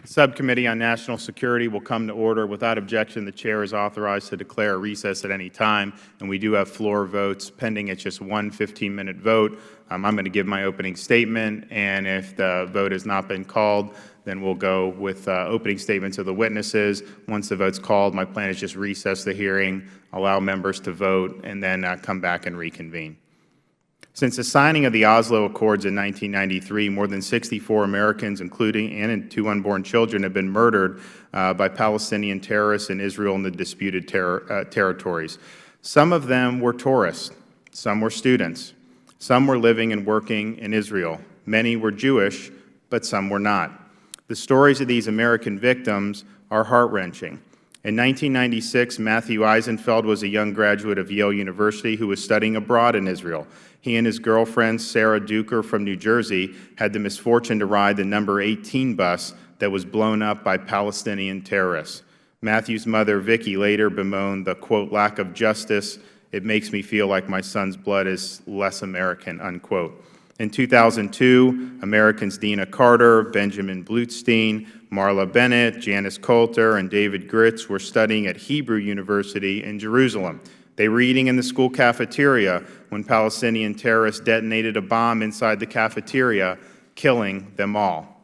The Subcommittee on National Security will come to order. Without objection, the Chair is authorized to declare a recess at any time, and we do have floor votes pending. It's just one 15-minute vote. I'm going to give my opening statement, and if the vote has not been called, then we'll go with opening statements of the witnesses. Once the vote's called, my plan is just recess the hearing, allow members to vote, and then come back and reconvene. Since the signing of the Oslo Accords in 1993, more than 64 Americans, including and 2 unborn children, have been murdered by Palestinian terrorists in Israel and the disputed territories. Some of them were tourists. Some were students. Some were living and working in Israel. Many were Jewish, but some were not. The stories of these American victims are heart-wrenching. In 1996, Matthew Eisenfeld was a young graduate of Yale University who was studying abroad in Israel. He and his girlfriend, Sarah Duker from New Jersey, had the misfortune to ride the number 18 bus that was blown up by Palestinian terrorists. Matthew's mother, Vicky, later bemoaned the, quote, lack of justice. It makes me feel like my son's blood is less American, unquote. In 2002, Americans Dina Carter, Benjamin Blutstein, Marla Bennett, Janice Coulter, and David Gritz were studying at Hebrew University in Jerusalem. They were eating in the school cafeteria when Palestinian terrorists detonated a bomb inside the cafeteria, killing them all.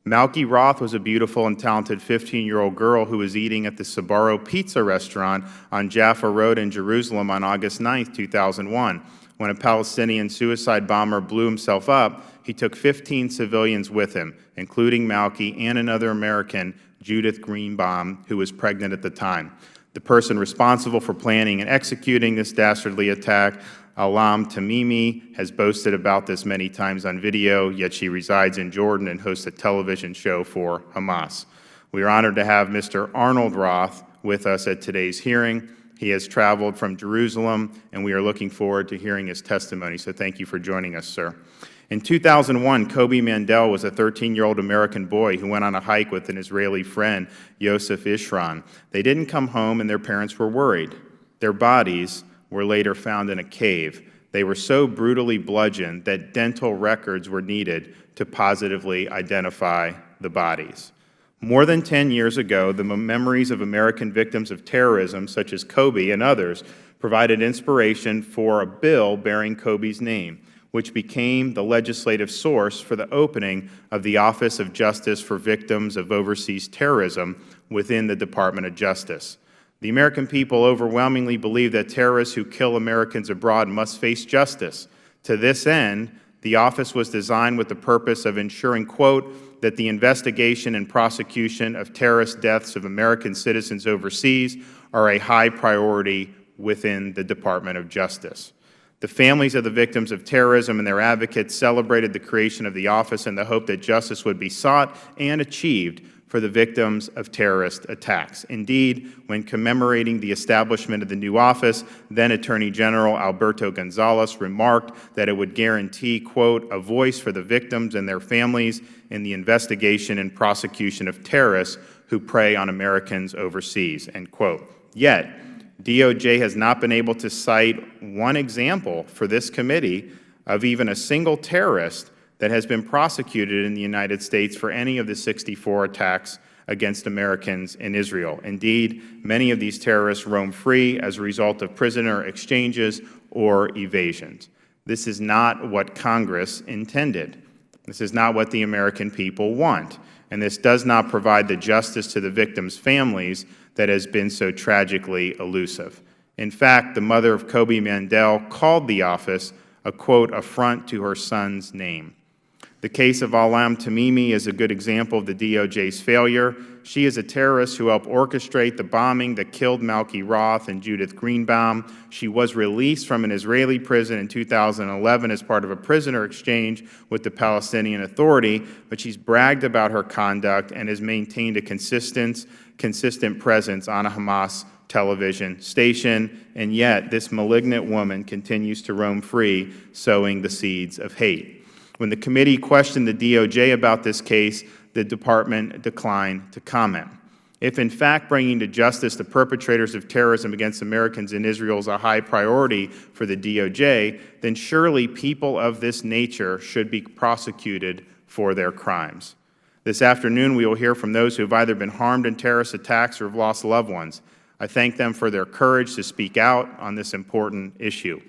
Malky Roth was a beautiful and talented 15-year-old girl who was eating at the Sbarro Pizza restaurant on Jaffa Road in Jerusalem on August 9, 2001. When a Palestinian suicide bomber blew himself up, he took 15 civilians with him, including Malky and another American, Judith Greenbaum, who was pregnant at the time. The person responsible for planning and executing this dastardly attack, Alam Tamimi, has boasted about this many times on video, yet she resides in Jordan and hosts a television show for Hamas. We are honored to have Mr. Arnold Roth with us at today's hearing. He has traveled from Jerusalem, and we are looking forward to hearing his testimony, so thank you for joining us, sir. In 2001, Kobe Mandel was a 13-year-old American boy who went on a hike with an Israeli friend, Yosef Ishran. They didn't come home, and their parents were worried. Their bodies were later found in a cave. They were so brutally bludgeoned that dental records were needed to positively identify the bodies. More than 10 years ago, the memories of American victims of terrorism, such as Kobe and others, provided inspiration for a bill bearing Kobe's name, which became the legislative source for the opening of the Office of Justice for Victims of Overseas Terrorism within the Department of Justice. The American people overwhelmingly believe that terrorists who kill Americans abroad must face justice. To this end, the office was designed with the purpose of ensuring, quote, that the investigation and prosecution of terrorist deaths of American citizens overseas are a high priority within the Department of Justice. The families of the victims of terrorism and their advocates celebrated the creation of the office in the hope that justice would be sought and achieved for the victims of terrorist attacks. Indeed, when commemorating the establishment of the new office, then Attorney General Alberto Gonzales remarked that it would guarantee, quote, a voice for the victims and their families in the investigation and prosecution of terrorists who prey on Americans overseas, end quote. Yet, DOJ has not been able to cite one example for this committee of even a single terrorist that has been prosecuted in the United States for any of the 64 attacks against Americans in Israel. Indeed, many of these terrorists roam free as a result of prisoner exchanges or evasions. This is not what Congress intended. This is not what the American people want. And this does not provide the justice to the victims' families that has been so tragically elusive. In fact, the mother of Kobe Mandel called the office a, quote, affront to her son's name. The case of Alam Tamimi is a good example of the DOJ's failure. She is a terrorist who helped orchestrate the bombing that killed Malky Roth and Judith Greenbaum. She was released from an Israeli prison in 2011 as part of a prisoner exchange with the Palestinian Authority, but she's bragged about her conduct and has maintained a consistent presence on a Hamas television station, and yet this malignant woman continues to roam free, sowing the seeds of hate. When the committee questioned the DOJ about this case, the department declined to comment. If in fact bringing to justice the perpetrators of terrorism against Americans in Israel is a high priority for the DOJ, then surely people of this nature should be prosecuted for their crimes. This afternoon, we will hear from those who have either been harmed in terrorist attacks or have lost loved ones. I thank them for their courage to speak out on this important issue.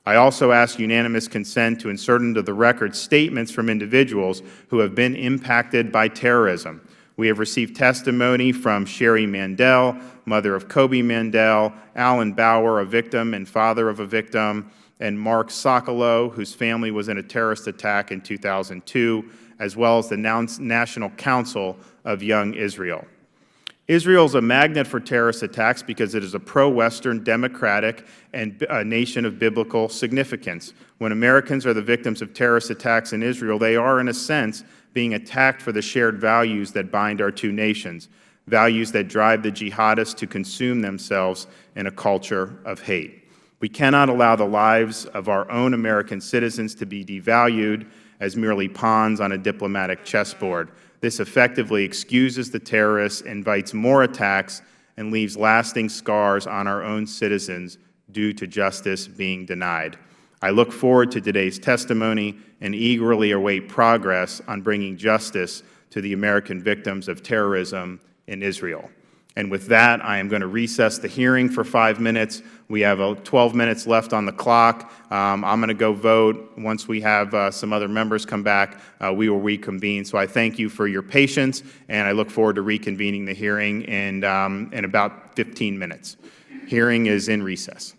I also ask unanimous consent to insert into the record statements from individuals who have been impacted by terrorism. We have received testimony from Sherry Mandel, mother of Kobe Mandel, Alan Bauer, a victim and father of a victim, and Mark Sokolow, whose family was in a terrorist attack in 2002, as well as the National Council of Young Israel. Israel is a magnet for terrorist attacks because it is a pro-Western, democratic, and a nation of biblical significance. When Americans are the victims of terrorist attacks in Israel, they are, in a sense, being attacked for the shared values that bind our two nations, values that drive the jihadists to consume themselves in a culture of hate. We cannot allow the lives of our own American citizens to be devalued as merely pawns on a diplomatic chessboard. This effectively excuses the terrorists, invites more attacks, and leaves lasting scars on our own citizens due to justice being denied. I look forward to today's testimony and eagerly await progress on bringing justice to the American victims of terrorism in Israel. And with that, I am going to recess the hearing for 5 minutes. We have 12 minutes left on the clock. I'm going to go vote. Once we have some other members come back, we will reconvene. So I thank you for your patience, and I look forward to reconvening the hearing in about 15 minutes. Hearing is in recess.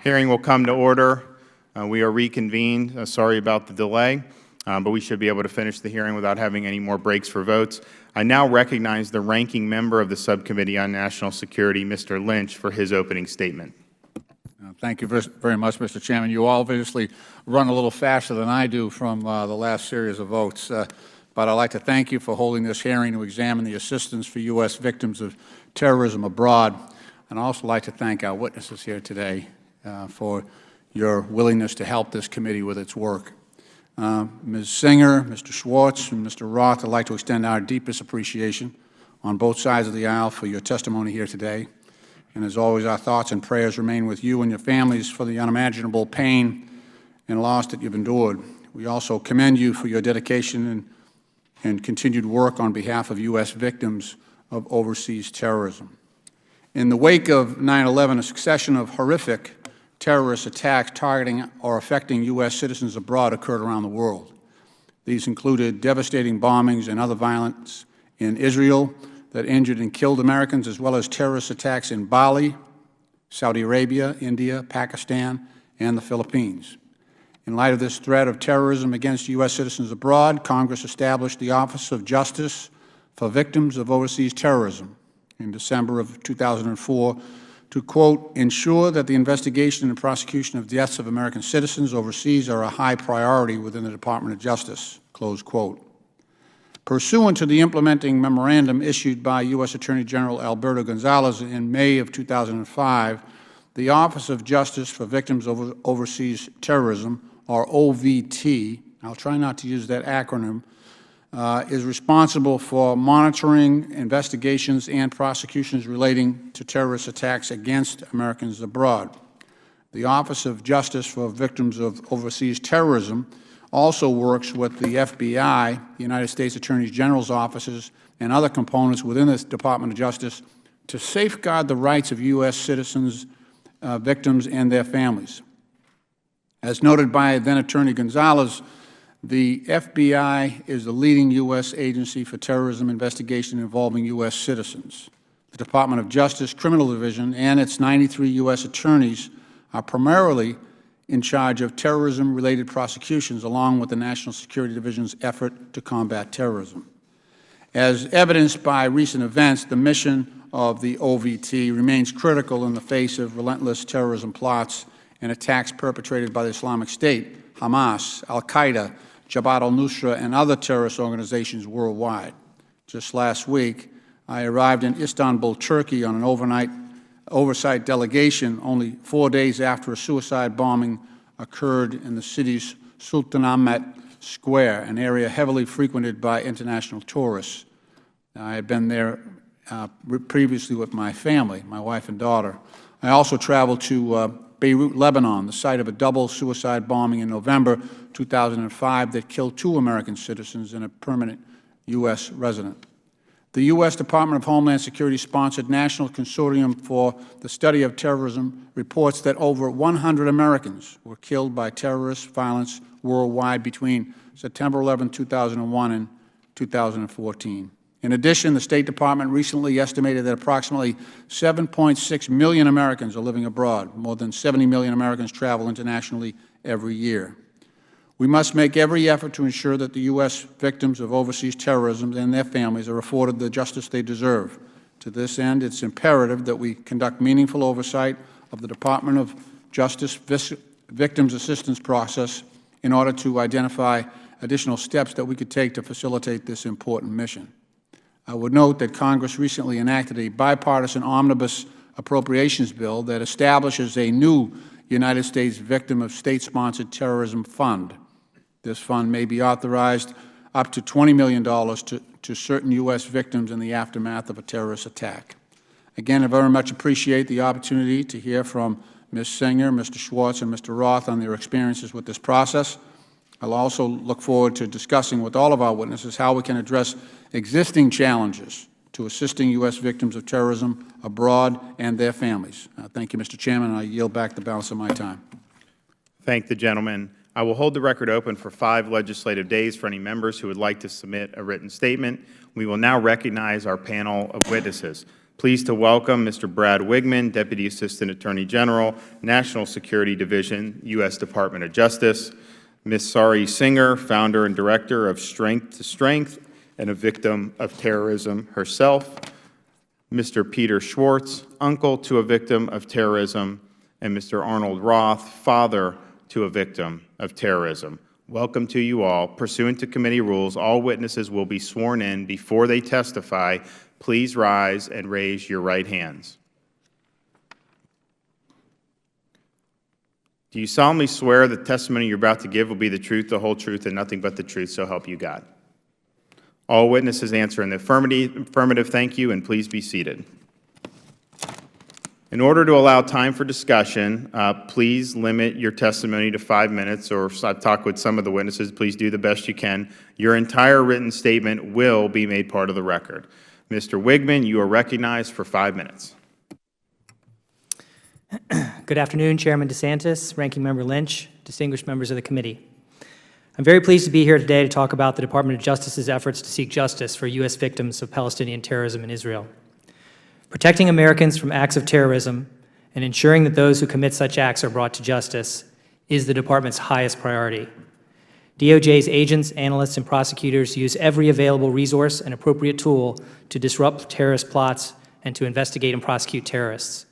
Hearing will come to order. We are reconvened. Sorry about the delay, but we should be able to finish the hearing without having any more breaks for votes. I now recognize the ranking member of the Subcommittee on National Security, Mr. Lynch, for his opening statement. Thank you very much, Mr. Chairman. You obviously run a little faster than I do from the last series of votes, but I'd like to thank you for holding this hearing to examine the assistance for U.S. victims of terrorism abroad. And I'd also like to thank our witnesses here today for your willingness to help this committee with its work. Ms. Singer, Mr. Schwartz, and Mr. Roth, I'd like to extend our deepest appreciation on both sides of the aisle for your testimony here today. And as always, our thoughts and prayers remain with you and your families for the unimaginable pain and loss that you've endured. We also commend you for your dedication and continued work on behalf of U.S. victims of overseas terrorism. In the wake of 9/11, a succession of horrific terrorist attacks targeting or affecting U.S. citizens abroad occurred around the world. These included devastating bombings and other violence in Israel that injured and killed Americans, as well as terrorist attacks in Bali, Saudi Arabia, India, Pakistan, and the Philippines. In light of this threat of terrorism against U.S. citizens abroad, Congress established the Office of Justice for Victims of Overseas Terrorism in December of 2004 to, quote, ensure that the investigation and prosecution of deaths of American citizens overseas are a high priority within the Department of Justice, close quote. Pursuant to the implementing memorandum issued by U.S. Attorney General Alberto Gonzales in May of 2005, the Office of Justice for Victims of Overseas Terrorism, or OVT, I'll try not to use that acronym, is responsible for monitoring investigations and prosecutions relating to terrorist attacks against Americans abroad. The Office of Justice for Victims of Overseas Terrorism also works with the FBI, the United States Attorney General's offices, and other components within the Department of Justice to safeguard the rights of U.S. citizens, victims, and their families. As noted by then-Attorney Gonzales, the FBI is the leading U.S. agency for terrorism investigation involving U.S. citizens. The Department of Justice Criminal Division and its 93 U.S. attorneys are primarily in charge of terrorism-related prosecutions, along with the National Security Division's effort to combat terrorism. As evidenced by recent events, the mission of the OVT remains critical in the face of relentless terrorism plots and attacks perpetrated by the Islamic State, Hamas, Al-Qaeda, Jabhat al-Nusra, and other terrorist organizations worldwide. Just last week, I arrived in Istanbul, Turkey on an overnight oversight delegation only 4 days after a suicide bombing occurred in the city's Sultanahmet Square, an area heavily frequented by international tourists. I had been there previously with my family, my wife and daughter. I also traveled to Beirut, Lebanon, the site of a double suicide bombing in November 2005 that killed 2 American citizens and a permanent U.S. resident. The U.S. Department of Homeland Security-sponsored National Consortium for the Study of Terrorism reports that over 100 Americans were killed by terrorist violence worldwide between September 11, 2001 and 2014. In addition, the State Department recently estimated that approximately 7.6 million Americans are living abroad. More than 70 million Americans travel internationally every year. We must make every effort to ensure that the U.S. victims of overseas terrorism and their families are afforded the justice they deserve. To this end, it's imperative that we conduct meaningful oversight of the Department of Justice victims assistance process in order to identify additional steps that we could take to facilitate this important mission. I would note that Congress recently enacted a bipartisan omnibus appropriations bill that establishes a new United States Victim of State-Sponsored Terrorism Fund. This fund may be authorized up to $20 million to certain U.S. victims in the aftermath of a terrorist attack. Again, I very much appreciate the opportunity to hear from Ms. Singer, Mr. Schwartz, and Mr. Roth on their experiences with this process. I'll also look forward to discussing with all of our witnesses how we can address existing challenges to assisting U.S. victims of terrorism abroad and their families. Thank you, Mr. Chairman, and I yield back the balance of my time. Thank the gentleman. I will hold the record open for 5 legislative days for any members who would like to submit a written statement. We will now recognize our panel of witnesses. Pleased to welcome Mr. Brad Wigman, Deputy Assistant Attorney General, National Security Division, U.S. Department of Justice, Ms. Sari Singer, founder and director of Strength to Strength and a victim of terrorism herself, Mr. Peter Schwartz, uncle to a victim of terrorism, and Mr. Arnold Roth, father to a victim of terrorism. Welcome to you all. Pursuant to committee rules, all witnesses will be sworn in before they testify. Please rise and raise your right hands. Do you solemnly swear the testimony you're about to give will be the truth, the whole truth, and nothing but the truth, so help you God? All witnesses answer in the affirmative. Thank you, and please be seated. In order to allow time for discussion, please limit your testimony to 5 minutes, or if I've talked with some of the witnesses, please do the best you can. Your entire written statement will be made part of the record. Mr. Wigman, you are recognized for 5 minutes. Good afternoon, Chairman DeSantis, Ranking Member Lynch, distinguished members of the committee. I'm very pleased to be here today to talk about the Department of Justice's efforts to seek justice for U.S. victims of Palestinian terrorism in Israel. Protecting Americans from acts of terrorism and ensuring that those who commit such acts are brought to justice is the Department's highest priority. DOJ's agents, analysts, and prosecutors use every available resource and appropriate tool to disrupt terrorist plots and to investigate and prosecute terrorists.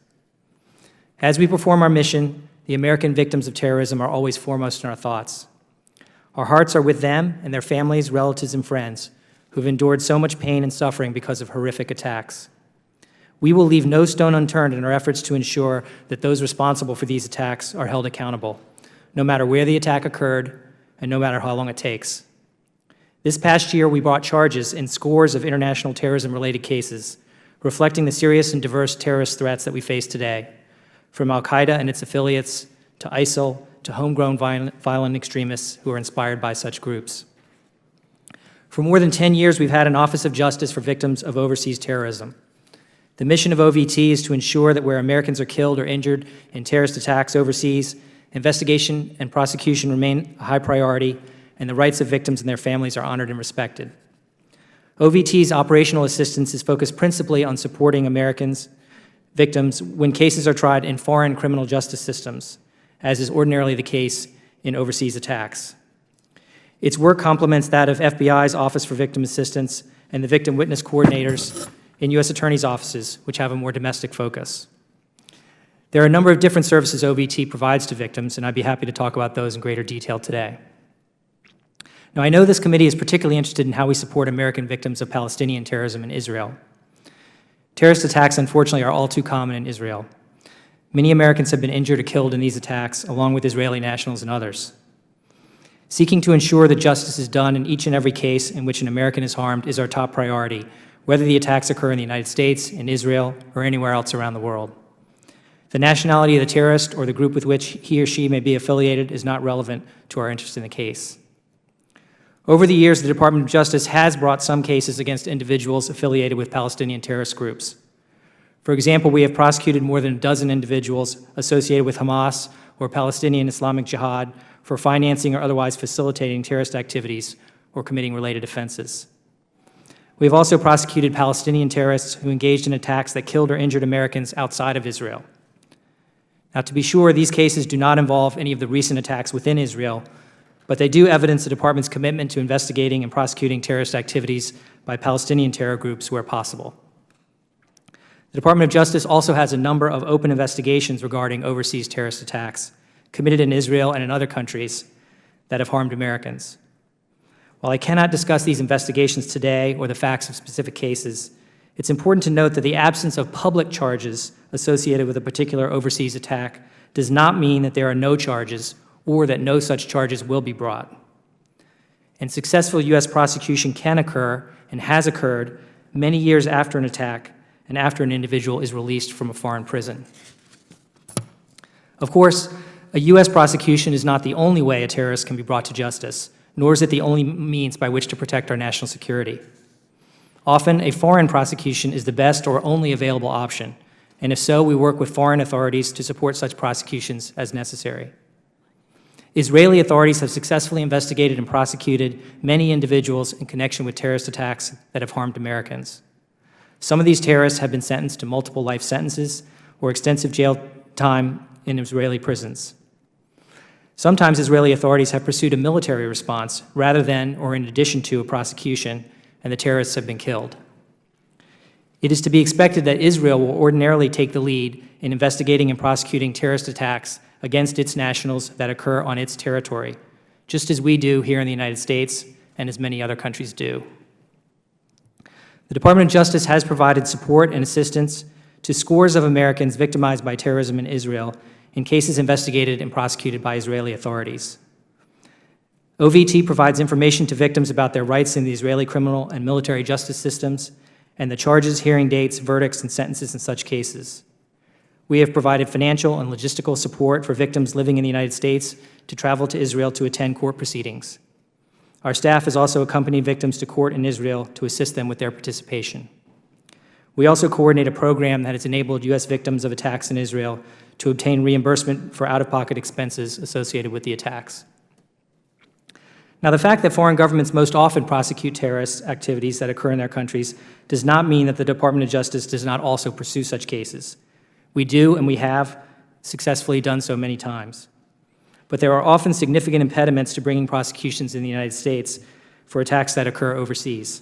As we perform our mission, the American victims of terrorism are always foremost in our thoughts. Our hearts are with them and their families, relatives, and friends who have endured so much pain and suffering because of horrific attacks. We will leave no stone unturned in our efforts to ensure that those responsible for these attacks are held accountable, no matter where the attack occurred and no matter how long it takes. This past year, we brought charges in scores of international terrorism-related cases, reflecting the serious and diverse terrorist threats that we face today, from al-Qaeda and its affiliates to ISIL to homegrown violent extremists who are inspired by such groups. For more than 10 years, we've had an Office of Justice for Victims of Overseas Terrorism. The mission of OVT is to ensure that where Americans are killed or injured in terrorist attacks overseas, investigation and prosecution remain a high priority, and the rights of victims and their families are honored and respected. OVT's operational assistance is focused principally on supporting Americans, victims, when cases are tried in foreign criminal justice systems, as is ordinarily the case in overseas attacks. Its work complements that of FBI's Office for Victim Assistance and the Victim Witness Coordinators in U.S. Attorneys' offices, which have a more domestic focus. There are a number of different services OVT provides to victims, and I'd be happy to talk about those in greater detail today. Now, I know this committee is particularly interested in how we support American victims of Palestinian terrorism in Israel. Terrorist attacks, unfortunately, are all too common in Israel. Many Americans have been injured or killed in these attacks, along with Israeli nationals and others. Seeking to ensure that justice is done in each and every case in which an American is harmed is our top priority, whether the attacks occur in the United States, in Israel, or anywhere else around the world. The nationality of the terrorist or the group with which he or she may be affiliated is not relevant to our interest in the case. Over the years, the Department of Justice has brought some cases against individuals affiliated with Palestinian terrorist groups. For example, we have prosecuted more than a dozen individuals associated with Hamas or Palestinian Islamic Jihad for financing or otherwise facilitating terrorist activities or committing related offenses. We have also prosecuted Palestinian terrorists who engaged in attacks that killed or injured Americans outside of Israel. Now, to be sure, these cases do not involve any of the recent attacks within Israel, but they do evidence the Department's commitment to investigating and prosecuting terrorist activities by Palestinian terror groups where possible. The Department of Justice also has a number of open investigations regarding overseas terrorist attacks committed in Israel and in other countries that have harmed Americans. While I cannot discuss these investigations today or the facts of specific cases, it's important to note that the absence of public charges associated with a particular overseas attack does not mean that there are no charges or that no such charges will be brought. And successful U.S. prosecution can occur and has occurred many years after an attack and after an individual is released from a foreign prison. Of course, a U.S. prosecution is not the only way a terrorist can be brought to justice, nor is it the only means by which to protect our national security. Often, a foreign prosecution is the best or only available option, and if so, we work with foreign authorities to support such prosecutions as necessary. Israeli authorities have successfully investigated and prosecuted many individuals in connection with terrorist attacks that have harmed Americans. Some of these terrorists have been sentenced to multiple life sentences or extensive jail time in Israeli prisons. Sometimes Israeli authorities have pursued a military response rather than or in addition to a prosecution, and the terrorists have been killed. It is to be expected that Israel will ordinarily take the lead in investigating and prosecuting terrorist attacks against its nationals that occur on its territory, just as we do here in the United States and as many other countries do. The Department of Justice has provided support and assistance to scores of Americans victimized by terrorism in Israel in cases investigated and prosecuted by Israeli authorities. OVT provides information to victims about their rights in the Israeli criminal and military justice systems and the charges, hearing dates, verdicts, and sentences in such cases. We have provided financial and logistical support for victims living in the United States to travel to Israel to attend court proceedings. Our staff has also accompanied victims to court in Israel to assist them with their participation. We also coordinate a program that has enabled U.S. victims of attacks in Israel to obtain reimbursement for out-of-pocket expenses associated with the attacks. Now, the fact that foreign governments most often prosecute terrorist activities that occur in their countries does not mean that the Department of Justice does not also pursue such cases. We do, and we have successfully done so many times. But there are often significant impediments to bringing prosecutions in the United States for attacks that occur overseas.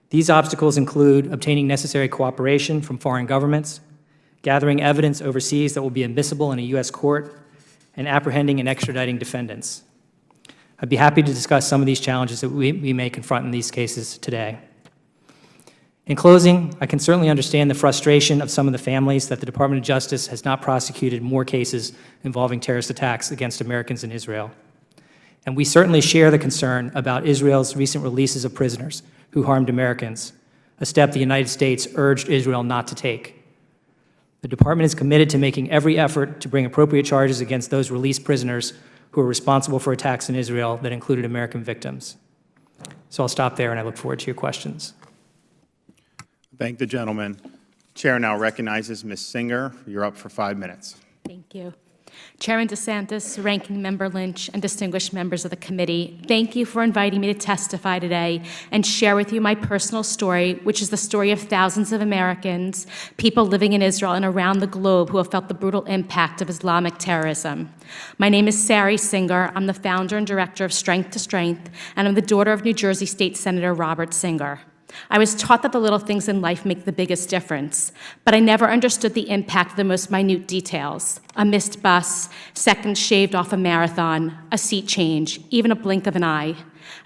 These obstacles include obtaining necessary cooperation from foreign governments, gathering evidence overseas that will be admissible in a U.S. court, and apprehending and extraditing defendants. I'd be happy to discuss some of these challenges that we may confront in these cases today. In closing, I can certainly understand the frustration of some of the families that the Department of Justice has not prosecuted more cases involving terrorist attacks against Americans in Israel. And we certainly share the concern about Israel's recent releases of prisoners who harmed Americans, a step the United States urged Israel not to take. The Department is committed to making every effort to bring appropriate charges against those released prisoners who are responsible for attacks in Israel that included American victims. So I'll stop there, and I look forward to your questions. Thank the gentleman. Chair now recognizes Ms. Singer. You're up for 5 minutes. Thank you. Chairman DeSantis, Ranking Member Lynch, and distinguished members of the committee, thank you for inviting me to testify today and share with you my personal story, which is the story of thousands of Americans, people living in Israel and around the globe who have felt the brutal impact of Islamic terrorism. My name is Sari Singer. I'm the founder and director of Strength to Strength, and I'm the daughter of New Jersey State Senator Robert Singer. I was taught that the little things in life make the biggest difference, but I never understood the impact of the most minute details. A missed bus, seconds shaved off a marathon, a seat change, even a blink of an eye.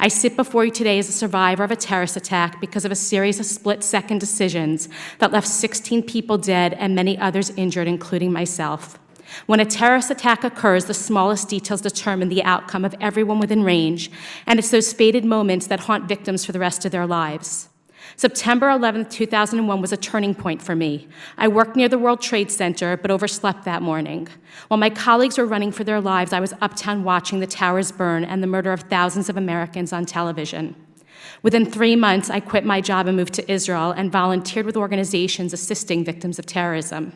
I sit before you today as a survivor of a terrorist attack because of a series of split-second decisions that left 16 people dead and many others injured, including myself. When a terrorist attack occurs, the smallest details determine the outcome of everyone within range, and it's those fated moments that haunt victims for the rest of their lives. September 11, 2001 was a turning point for me. I worked near the World Trade Center, but overslept that morning. While my colleagues were running for their lives, I was uptown watching the towers burn and the murder of thousands of Americans on television. Within 3 months, I quit my job and moved to Israel and volunteered with organizations assisting victims of terrorism.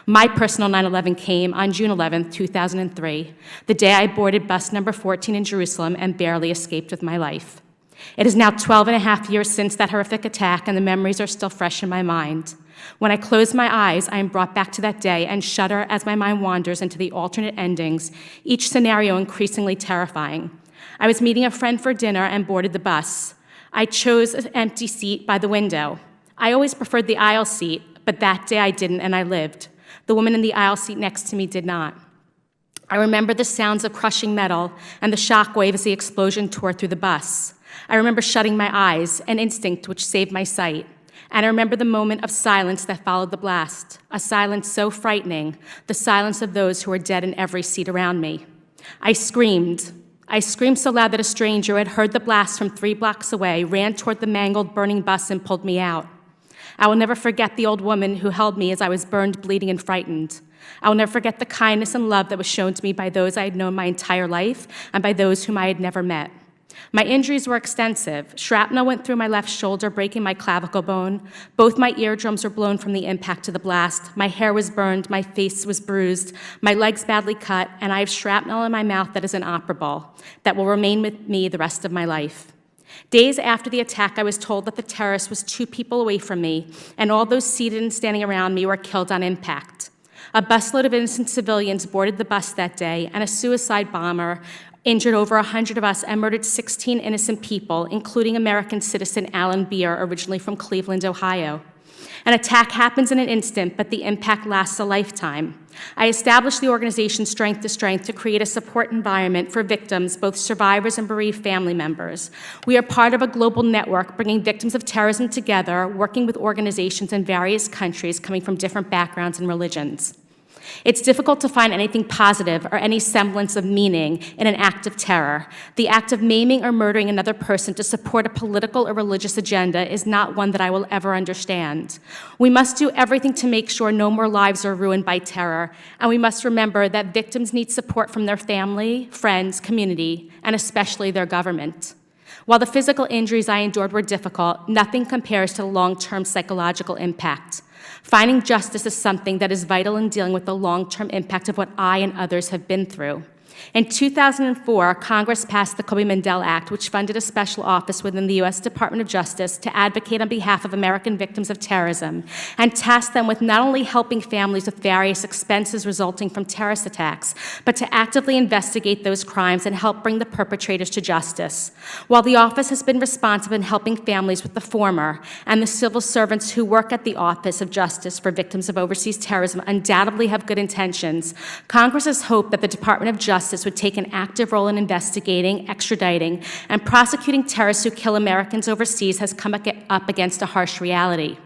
My personal 9/11 came on June 11, 2003, the day I boarded bus number 14 in Jerusalem and barely escaped with my life. It is now 12 and a half years since that horrific attack, and the memories are still fresh in my mind. When I close my eyes, I am brought back to that day and shudder as my mind wanders into the alternate endings, each scenario increasingly terrifying. I was meeting a friend for dinner and boarded the bus. I chose an empty seat by the window. I always preferred the aisle seat, but that day I didn't, and I lived. The woman in the aisle seat next to me did not. I remember the sounds of crushing metal and the shockwave as the explosion tore through the bus. I remember shutting my eyes, an instinct which saved my sight. And I remember the moment of silence that followed the blast, a silence so frightening, the silence of those who were dead in every seat around me. I screamed. I screamed so loud that a stranger who had heard the blast from 3 blocks away ran toward the mangled, burning bus and pulled me out. I will never forget the old woman who held me as I was burned, bleeding, and frightened. I will never forget the kindness and love that was shown to me by those I had known my entire life and by those whom I had never met. My injuries were extensive. Shrapnel went through my left shoulder, breaking my clavicle bone. Both my eardrums were blown from the impact of the blast. My hair was burned, my face was bruised, my legs badly cut, and I have shrapnel in my mouth that is inoperable, that will remain with me the rest of my life. Days after the attack, I was told that the terrorist was 2 people away from me, and all those seated and standing around me were killed on impact. A busload of innocent civilians boarded the bus that day, and a suicide bomber injured over 100 of us and murdered 16 innocent people, including American citizen Alan Beer, originally from Cleveland, Ohio. An attack happens in an instant, but the impact lasts a lifetime. I established the organization Strength to Strength to create a support environment for victims, both survivors and bereaved family members. We are part of a global network bringing victims of terrorism together, working with organizations in various countries coming from different backgrounds and religions. It's difficult to find anything positive or any semblance of meaning in an act of terror. The act of maiming or murdering another person to support a political or religious agenda is not one that I will ever understand. We must do everything to make sure no more lives are ruined by terror, and we must remember that victims need support from their family, friends, community, and especially their government. While the physical injuries I endured were difficult, nothing compares to the long-term psychological impact. Finding justice is something that is vital in dealing with the long-term impact of what I and others have been through. In 2004, Congress passed the Kobe Mandel Act, which funded a special office within the U.S. Department of Justice to advocate on behalf of American victims of terrorism and tasked them with not only helping families with various expenses resulting from terrorist attacks, but to actively investigate those crimes and help bring the perpetrators to justice. While the office has been responsive in helping families with the former, and the civil servants who work at the Office of Justice for Victims of Overseas Terrorism undoubtedly have good intentions, Congress has hoped that the Department of Justice would take an active role in investigating, extraditing, and prosecuting terrorists who kill Americans overseas has come up against a harsh reality.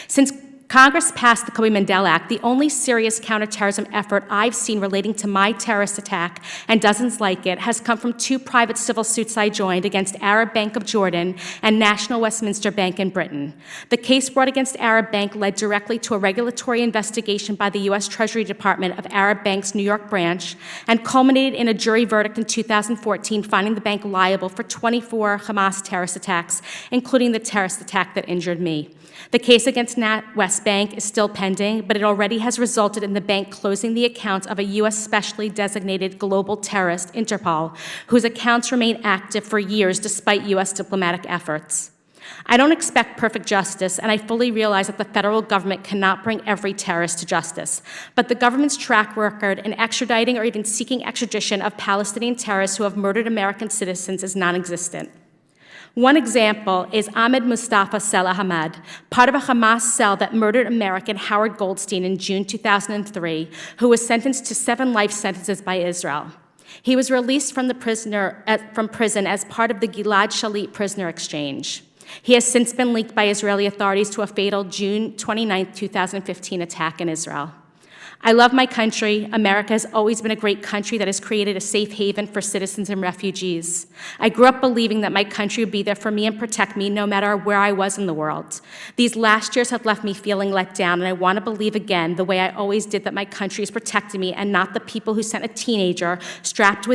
Since Congress passed the Kobe Mandel Act, the only serious counterterrorism effort I've seen relating to my terrorist attack, and dozens like it, has come from 2 private civil suits I joined against Arab Bank of Jordan and National Westminster Bank in Britain. The case brought against Arab Bank led directly to a regulatory investigation by the U.S. Treasury Department of Arab Bank's New York branch and culminated in a jury verdict in 2014 finding the bank liable for 24 Hamas terrorist attacks, including the terrorist attack that injured me. The case against NatWest Bank is still pending, but it already has resulted in the bank closing the accounts of a U.S. specially designated global terrorist, Interpol, whose accounts remain active for years despite U.S. diplomatic efforts. I don't expect perfect justice, and I fully realize that the federal government cannot bring every terrorist to justice. But the government's track record in extraditing or even seeking extradition of Palestinian terrorists who have murdered American citizens is non-existent. One example is Ahmed Mustafa Salah Hamad, part of a Hamas cell that murdered American Howard Goldstein in June 2003, who was sentenced to 7 life sentences by Israel. He was released from prison as part of the Gilad Shalit prisoner exchange. He has since been linked by Israeli authorities to a fatal June 29, 2015 attack in Israel. I love my country. America has always been a great country that has created a safe haven for citizens and refugees. I grew up believing that my country would be there for me and protect me no matter where I was in the world. These last years have left me feeling let down, and I want to believe again, the way I always did, that my country is protecting me and not the people who sent a teenager strapped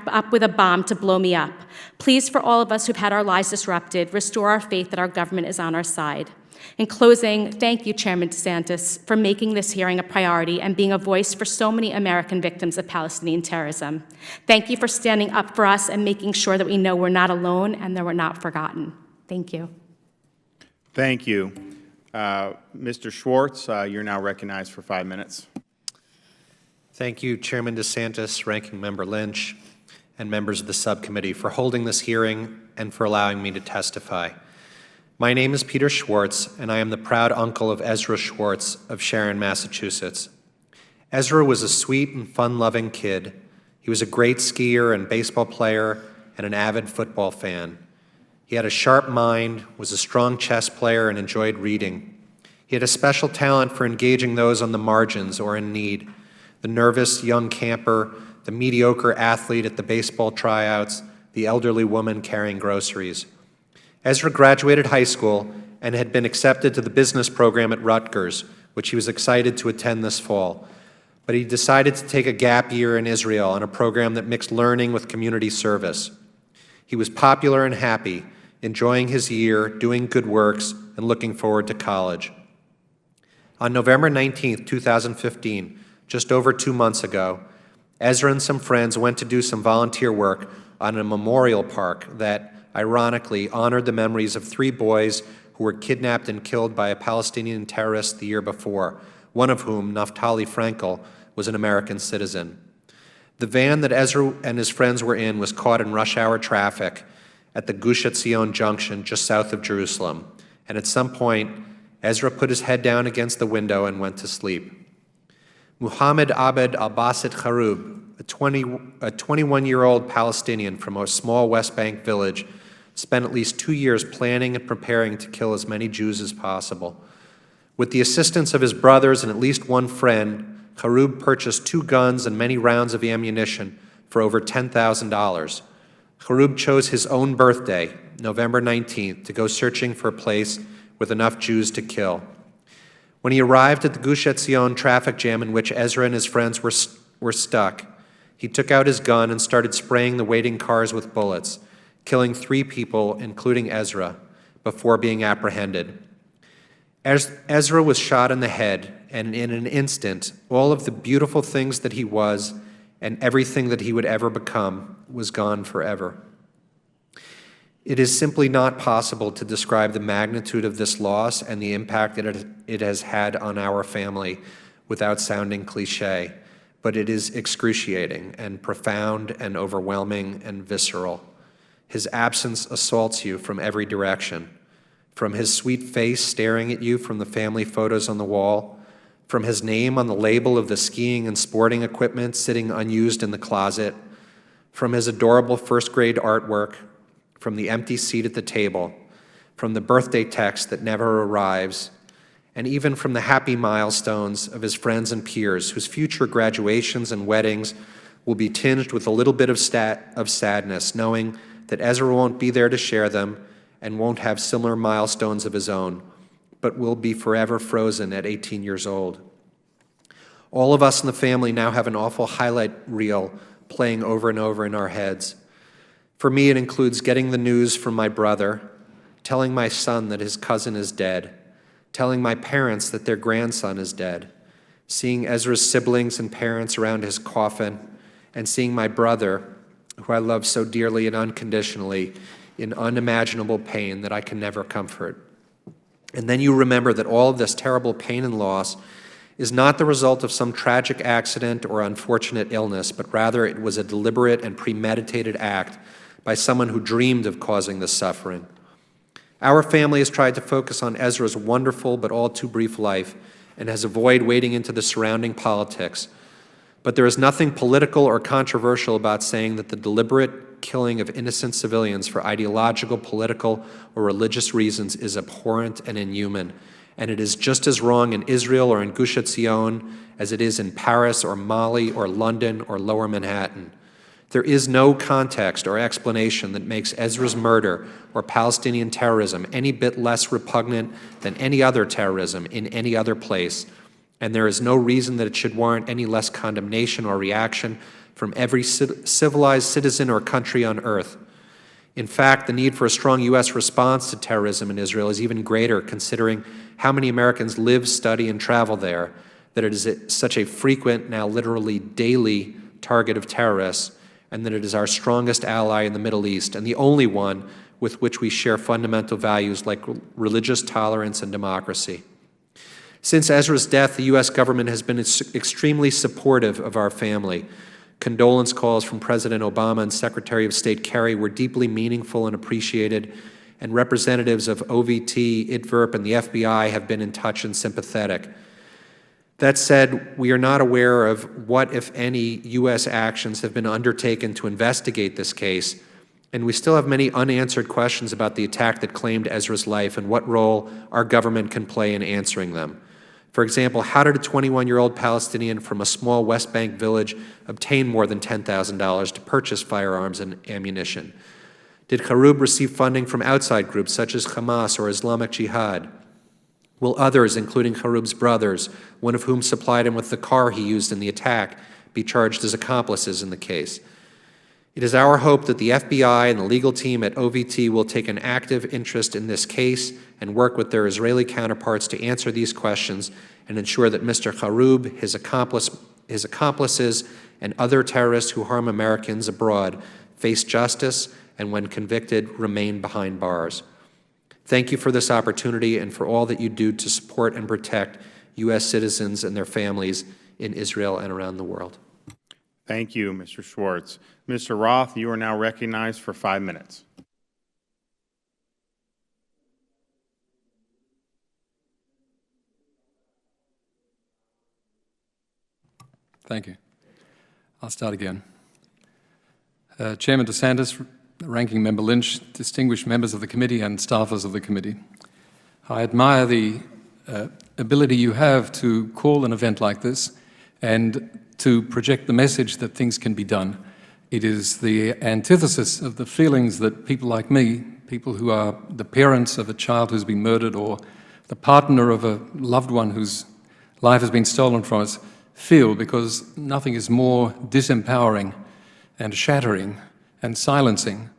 up with a bomb to blow me up. Please, for all of us who've had our lives disrupted, restore our faith that our government is on our side. In closing, thank you, Chairman DeSantis, for making this hearing a priority and being a voice for so many American victims of Palestinian terrorism. Thank you for standing up for us and making sure that we know we're not alone and that we're not forgotten. Thank you. Thank you. Mr. Schwartz, you're now recognized for 5 minutes. Thank you, Chairman DeSantis, Ranking Member Lynch, and members of the subcommittee for holding this hearing and for allowing me to testify. My name is Peter Schwartz, and I am the proud uncle of Ezra Schwartz of Sharon, Massachusetts. Ezra was a sweet and fun-loving kid. He was a great skier and baseball player and an avid football fan. He had a sharp mind, was a strong chess player, and enjoyed reading. He had a special talent for engaging those on the margins or in need, the nervous young camper, the mediocre athlete at the baseball tryouts, the elderly woman carrying groceries. Ezra graduated high school and had been accepted to the business program at Rutgers, which he was excited to attend this fall. But he decided to take a gap year in Israel on a program that mixed learning with community service. He was popular and happy, enjoying his year, doing good works, and looking forward to college. On November 19, 2015, just over 2 months ago, Ezra and some friends went to do some volunteer work on a memorial park that ironically honored the memories of 3 boys who were kidnapped and killed by a Palestinian terrorist the year before, one of whom, Naftali Frankel, was an American citizen. The van that Ezra and his friends were in was caught in rush hour traffic at the Gush Etzion junction just south of Jerusalem, and at some point, Ezra put his head down against the window and went to sleep. Muhammad Abed al-Basit Harub, a 21-year-old Palestinian from a small West Bank village, spent at least 2 years planning and preparing to kill as many Jews as possible. With the assistance of his brothers and at least one friend, Harub purchased 2 guns and many rounds of ammunition for over $10,000. Harub chose his own birthday, November 19th, to go searching for a place with enough Jews to kill. When he arrived at the Gush Etzion traffic jam in which Ezra and his friends were stuck, he took out his gun and started spraying the waiting cars with bullets, killing 3 people, including Ezra, before being apprehended. Ezra was shot in the head, and in an instant, all of the beautiful things that he was and everything that he would ever become was gone forever. It is simply not possible to describe the magnitude of this loss and the impact it has had on our family without sounding cliche, but it is excruciating and profound and overwhelming and visceral. His absence assaults you from every direction, from his sweet face staring at you from the family photos on the wall, from his name on the label of the skiing and sporting equipment sitting unused in the closet, from his adorable first-grade artwork, from the empty seat at the table, from the birthday text that never arrives, and even from the happy milestones of his friends and peers whose future graduations and weddings will be tinged with a little bit of sadness, knowing that Ezra won't be there to share them and won't have similar milestones of his own, but will be forever frozen at 18 years old. All of us in the family now have an awful highlight reel playing over and over in our heads. For me, it includes getting the news from my brother, telling my son that his cousin is dead, telling my parents that their grandson is dead, seeing Ezra's siblings and parents around his coffin, and seeing my brother, who I love so dearly and unconditionally, in unimaginable pain that I can never comfort. And then you remember that all of this terrible pain and loss is not the result of some tragic accident or unfortunate illness, but rather it was a deliberate and premeditated act by someone who dreamed of causing this suffering. Our family has tried to focus on Ezra's wonderful but all too brief life and has avoided wading into the surrounding politics. But there is nothing political or controversial about saying that the deliberate killing of innocent civilians for ideological, political, or religious reasons is abhorrent and inhuman, and it is just as wrong in Israel or in Gush Etzion as it is in Paris or Mali or London or Lower Manhattan. There is no context or explanation that makes Ezra's murder or Palestinian terrorism any bit less repugnant than any other terrorism in any other place, and there is no reason that it should warrant any less condemnation or reaction from every civilized citizen or country on earth. In fact, the need for a strong U.S. response to terrorism in Israel is even greater, considering how many Americans live, study, and travel there, that it is such a frequent, now literally daily, target of terrorists, and that it is our strongest ally in the Middle East, and the only one with which we share fundamental values like religious tolerance and democracy. Since Ezra's death, the U.S. government has been extremely supportive of our family. Condolence calls from President Obama and Secretary of State Kerry were deeply meaningful and appreciated, and representatives of OVT, IDVRP, and the FBI have been in touch and sympathetic. That said, we are not aware of what, if any, U.S. actions have been undertaken to investigate this case, and we still have many unanswered questions about the attack that claimed Ezra's life and what role our government can play in answering them. For example, how did a 21-year-old Palestinian from a small West Bank village obtain more than $10,000 to purchase firearms and ammunition? Did Harub receive funding from outside groups such as Hamas or Islamic Jihad? Will others, including Harub's brothers, one of whom supplied him with the car he used in the attack, be charged as accomplices in the case? It is our hope that the FBI and the legal team at OVT will take an active interest in this case and work with their Israeli counterparts to answer these questions and ensure that Mr. Harub, his accomplices, and other terrorists who harm Americans abroad face justice and when convicted, remain behind bars. Thank you for this opportunity and for all that you do to support and protect U.S. citizens and their families in Israel and around the world. Thank you, Mr. Schwartz. Mr. Roth, you are now recognized for 5 minutes. Thank you. I'll start again. Chairman DeSantis, Ranking Member Lynch, distinguished members of the committee and staffers of the committee, I admire the ability you have to call an event like this and to project the message that things can be done. It is the antithesis of the feelings that people like me, people who are the parents of a child who's been murdered or the partner of a loved one whose life has been stolen from us, feel, because nothing is more disempowering and shattering and silencing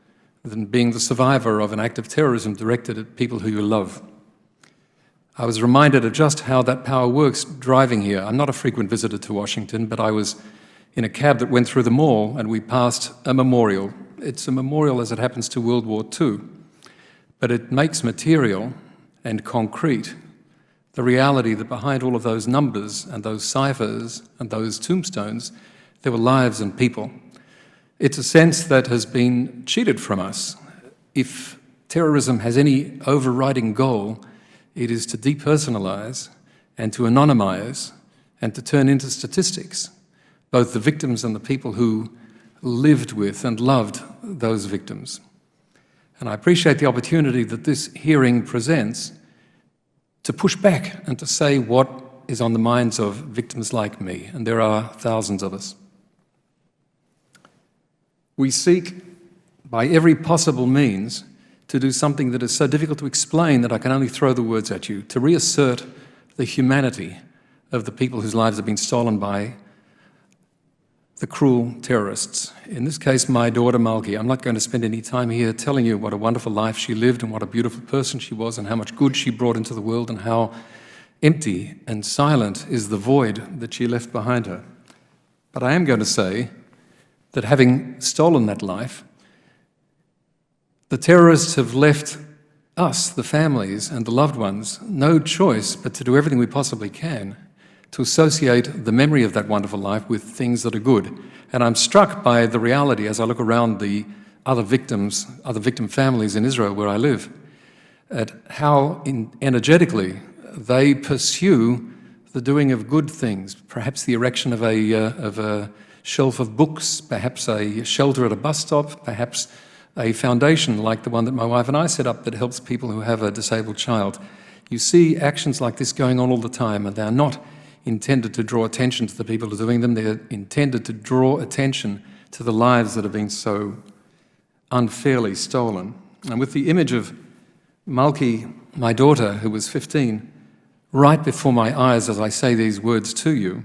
than being the survivor of an act of terrorism directed at people who you love. I was reminded of just how that power works driving here. I'm not a frequent visitor to Washington, but I was in a cab that went through the mall and we passed a memorial. It's a memorial as it happens to World War II, but it makes material and concrete the reality that behind all of those numbers and those ciphers and those tombstones, there were lives and people. It's a sense that has been cheated from us. If terrorism has any overriding goal, it is to depersonalize and to anonymize and to turn into statistics both the victims and the people who lived with and loved those victims. And I appreciate the opportunity that this hearing presents to push back and to say what is on the minds of victims like me, and there are thousands of us. We seek, by every possible means, to do something that is so difficult to explain that I can only throw the words at you, to reassert the humanity of the people whose lives have been stolen by the cruel terrorists. In this case, my daughter Malki. I'm not going to spend any time here telling you what a wonderful life she lived and what a beautiful person she was and how much good she brought into the world and how empty and silent is the void that she left behind her. But I am going to say that having stolen that life, the terrorists have left us, the families and the loved ones, no choice but to do everything we possibly can to associate the memory of that wonderful life with things that are good. And I'm struck by the reality as I look around the other victim families in Israel where I live, at how energetically they pursue the doing of good things, perhaps the erection of a shelf of books, perhaps a shelter at a bus stop, perhaps a foundation like the one that my wife and I set up that helps people who have a disabled child. You see actions like this going on all the time, and they're not intended to draw attention to the people who are doing them. They're intended to draw attention to the lives that have been so unfairly stolen. And with the image of Malki, my daughter, who was 15, right before my eyes as I say these words to you,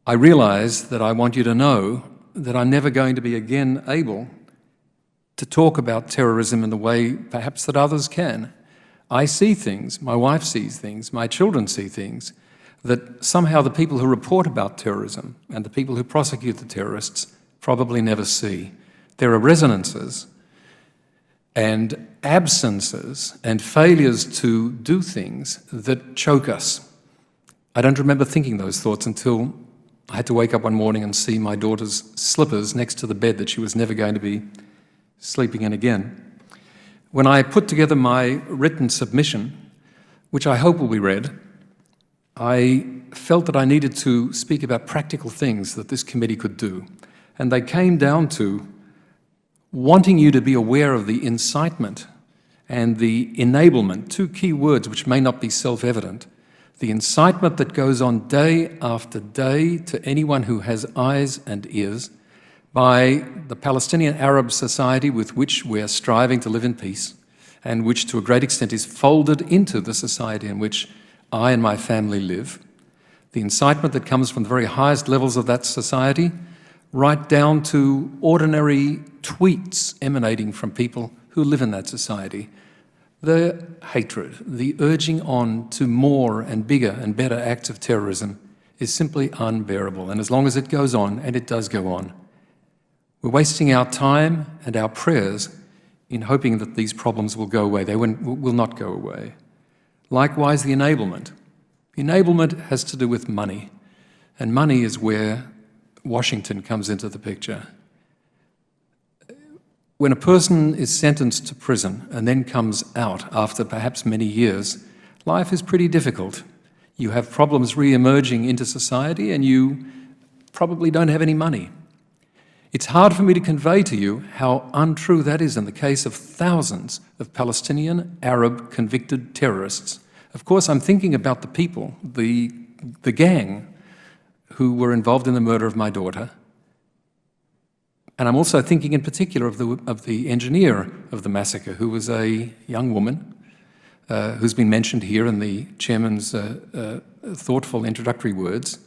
I realize that I want you to know that I'm never going to be again able to talk about terrorism in the way perhaps that others can. I see things, my wife sees things, my children see things, that somehow the people who report about terrorism and the people who prosecute the terrorists probably never see. There are resonances and absences and failures to do things that choke us. I don't remember thinking those thoughts until I had to wake up one morning and see my daughter's slippers next to the bed that she was never going to be sleeping in again. When I put together my written submission, which I hope will be read, I felt that I needed to speak about practical things that this committee could do. And they came down to wanting you to be aware of the incitement and the enablement, two key words which may not be self-evident. The incitement that goes on day after day to anyone who has eyes and ears by the Palestinian Arab society with which we are striving to live in peace, and which to a great extent is folded into the society in which I and my family live. The incitement that comes from the very highest levels of that society, right down to ordinary tweets emanating from people who live in that society. The hatred, the urging on to more and bigger and better acts of terrorism is simply unbearable. And as long as it goes on, and it does go on, We're wasting our time and our prayers in hoping that these problems will go away. They will not go away. Likewise, the enablement. The enablement has to do with money, and money is where Washington comes into the picture. When a person is sentenced to prison and then comes out after perhaps many years, life is pretty difficult. You have problems re-emerging into society and you probably don't have any money. It's hard for me to convey to you how untrue that is in the case of thousands of Palestinian Arab convicted terrorists. Of course, I'm thinking about the people, the gang who were involved in the murder of my daughter. And I'm also thinking in particular of the engineer of the massacre, who was a young woman who's been mentioned here in the chairman's thoughtful introductory words.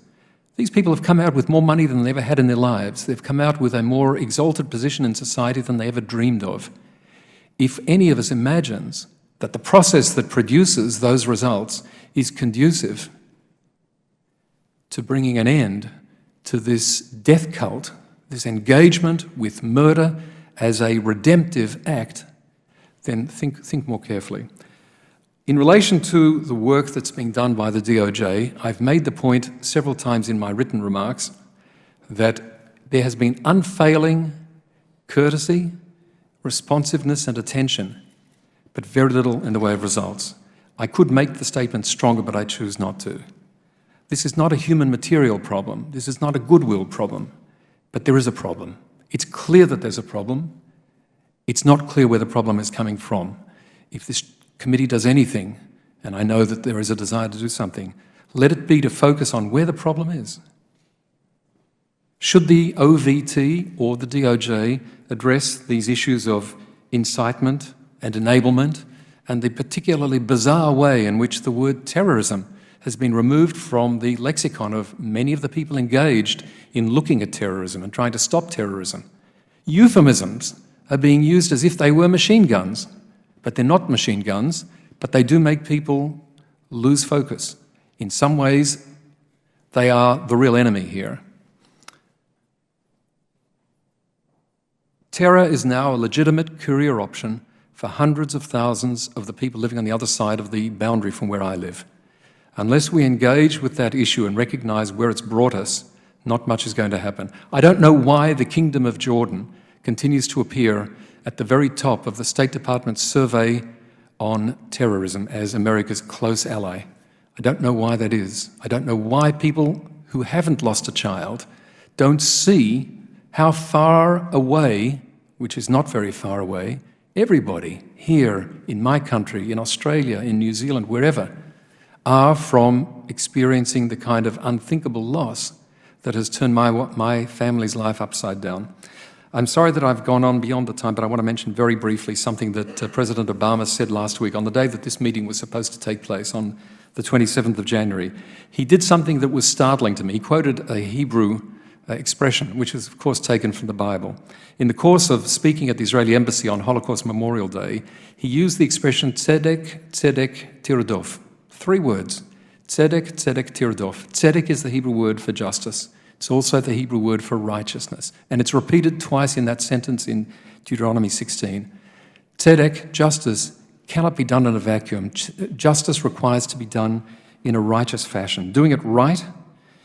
These people have come out with more money than they ever had in their lives. They've come out with a more exalted position in society than they ever dreamed of. If any of us imagines that the process that produces those results is conducive to bringing an end to this death cult, this engagement with murder as a redemptive act, then think more carefully. In relation to the work that's being done by the DOJ, I've made the point several times in my written remarks that there has been unfailing courtesy, responsiveness and attention, but very little in the way of results. I could make the statement stronger, but I choose not to. This is not a human material problem. This is not a goodwill problem, but there is a problem. It's clear that there's a problem. It's not clear where the problem is coming from. If this committee does anything, and I know that there is a desire to do something, let it be to focus on where the problem is. Should the OVT or the DOJ address these issues of incitement and enablement and the particularly bizarre way in which the word terrorism has been removed from the lexicon of many of the people engaged in looking at terrorism and trying to stop terrorism? Euphemisms are being used as if they were machine guns, but they're not machine guns, but they do make people lose focus. In some ways, they are the real enemy here. Terror is now a legitimate career option for hundreds of thousands of the people living on the other side of the boundary from where I live. Unless we engage with that issue and recognize where it's brought us, not much is going to happen. I don't know why the Kingdom of Jordan continues to appear at the very top of the State Department's survey on terrorism as America's close ally. I don't know why that is. I don't know why people who haven't lost a child don't see how far away, which is not very far away, everybody here in my country, in Australia, in New Zealand, wherever, are from experiencing the kind of unthinkable loss that has turned my family's life upside down. I'm sorry that I've gone on beyond the time, but I want to mention very briefly something that President Obama said last week on the day that this meeting was supposed to take place, on the 27th of January. He did something that was startling to me. He quoted a Hebrew expression, which is, of course, taken from the Bible. In the course of speaking at the Israeli Embassy on Holocaust Memorial Day, he used the expression tzedek, tzedek, tiradov. 3 words. Tzedek, tzedek, tiradov. Tzedek is the Hebrew word for justice. It's also the Hebrew word for righteousness. And it's repeated twice in that sentence in Deuteronomy 16. Tzedek, justice, cannot be done in a vacuum. Justice requires to be done in a righteous fashion. Doing it right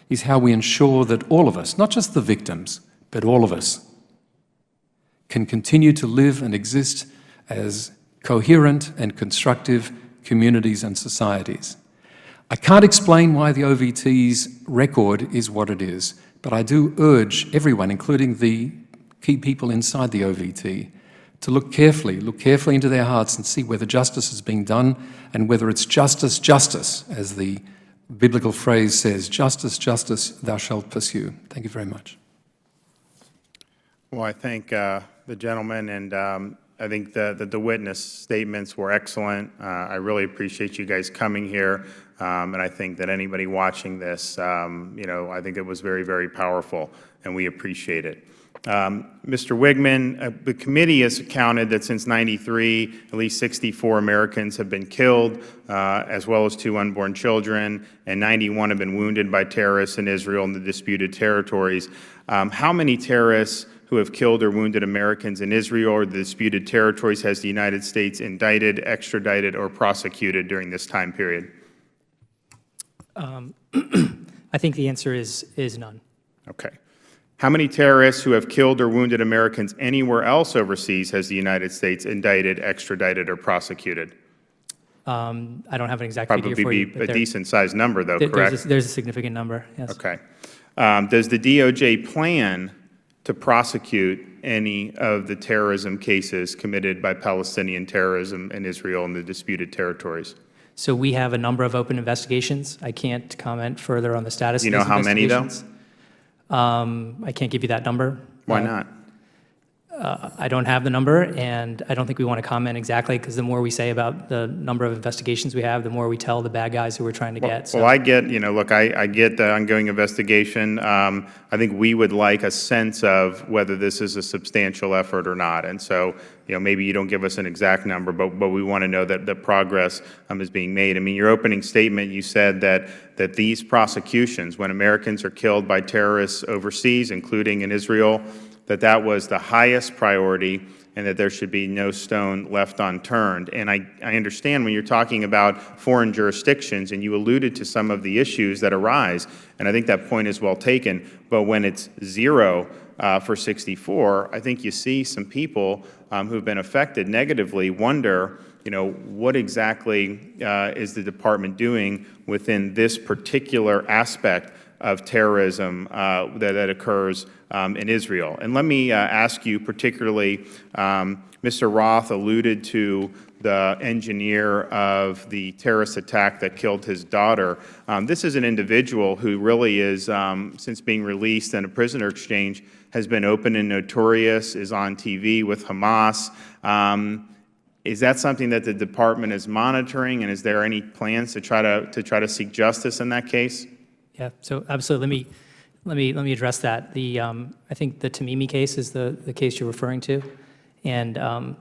is how we ensure that all of us, not just the victims, but all of us, can continue to live and exist as coherent and constructive communities and societies. I can't explain why the OVT's record is what it is, but I do urge everyone, including the key people inside the OVT, to look carefully into their hearts and see whether justice is being done and whether it's justice, justice, as the biblical phrase says, justice, justice, thou shalt pursue. Thank you very much. Well, I thank the gentleman, and I think that the witness statements were excellent. I really appreciate you guys coming here, and I think that anybody watching this, I think it was very, very powerful, and we appreciate it. Mr. Wigman, the committee has counted that since '93, at least 64 Americans have been killed, as well as 2 unborn children, and 91 have been wounded by terrorists in Israel and the disputed territories. How many terrorists who have killed or wounded Americans in Israel or the disputed territories has the United States indicted, extradited, or prosecuted during this time period? I think the answer is none. Okay. How many terrorists who have killed or wounded Americans anywhere else overseas has the United States indicted, extradited, or prosecuted? I don't have an exact figure for Probably you. be a decent-sized number, though, correct? There's a significant number, yes. Okay. Does the DOJ plan to prosecute any of the terrorism cases committed by Palestinian terrorism in Israel and the disputed territories? So we have a number of open investigations. I can't comment further on the status Do you of know these how many, though? investigations. I can't give you that number. Why not? I don't have the number, and I don't think we want to comment exactly, because the more we say about the number of investigations we have, the more we tell the bad guys who we're trying to get. Well, I get, look, I get the ongoing investigation. I think we would like a sense of whether this is a substantial effort or not. And so, maybe you don't give us an exact number, but we want to know that the progress is being made. I mean, your opening statement, you said that these prosecutions, when Americans are killed by terrorists overseas, including in Israel, that was the highest priority and that there should be no stone left unturned. And I understand when you're talking about foreign jurisdictions, and you alluded to some of the issues that arise, and I think that point is well taken, but when it's 0 for 64, I think you see some people who've been affected negatively wonder, what exactly is the department doing within this particular aspect of terrorism that occurs in Israel. And let me ask you particularly, Mr. Roth alluded to the engineer of the terrorist attack that killed his daughter. This is an individual who really is, since being released in a prisoner exchange, has been open and notorious, is on TV with Hamas. Is that something that the department is monitoring, and is there any plans to try to seek justice in that case? Yeah, so absolutely. Let me address that. I think the Tamimi case is the case you're referring to, and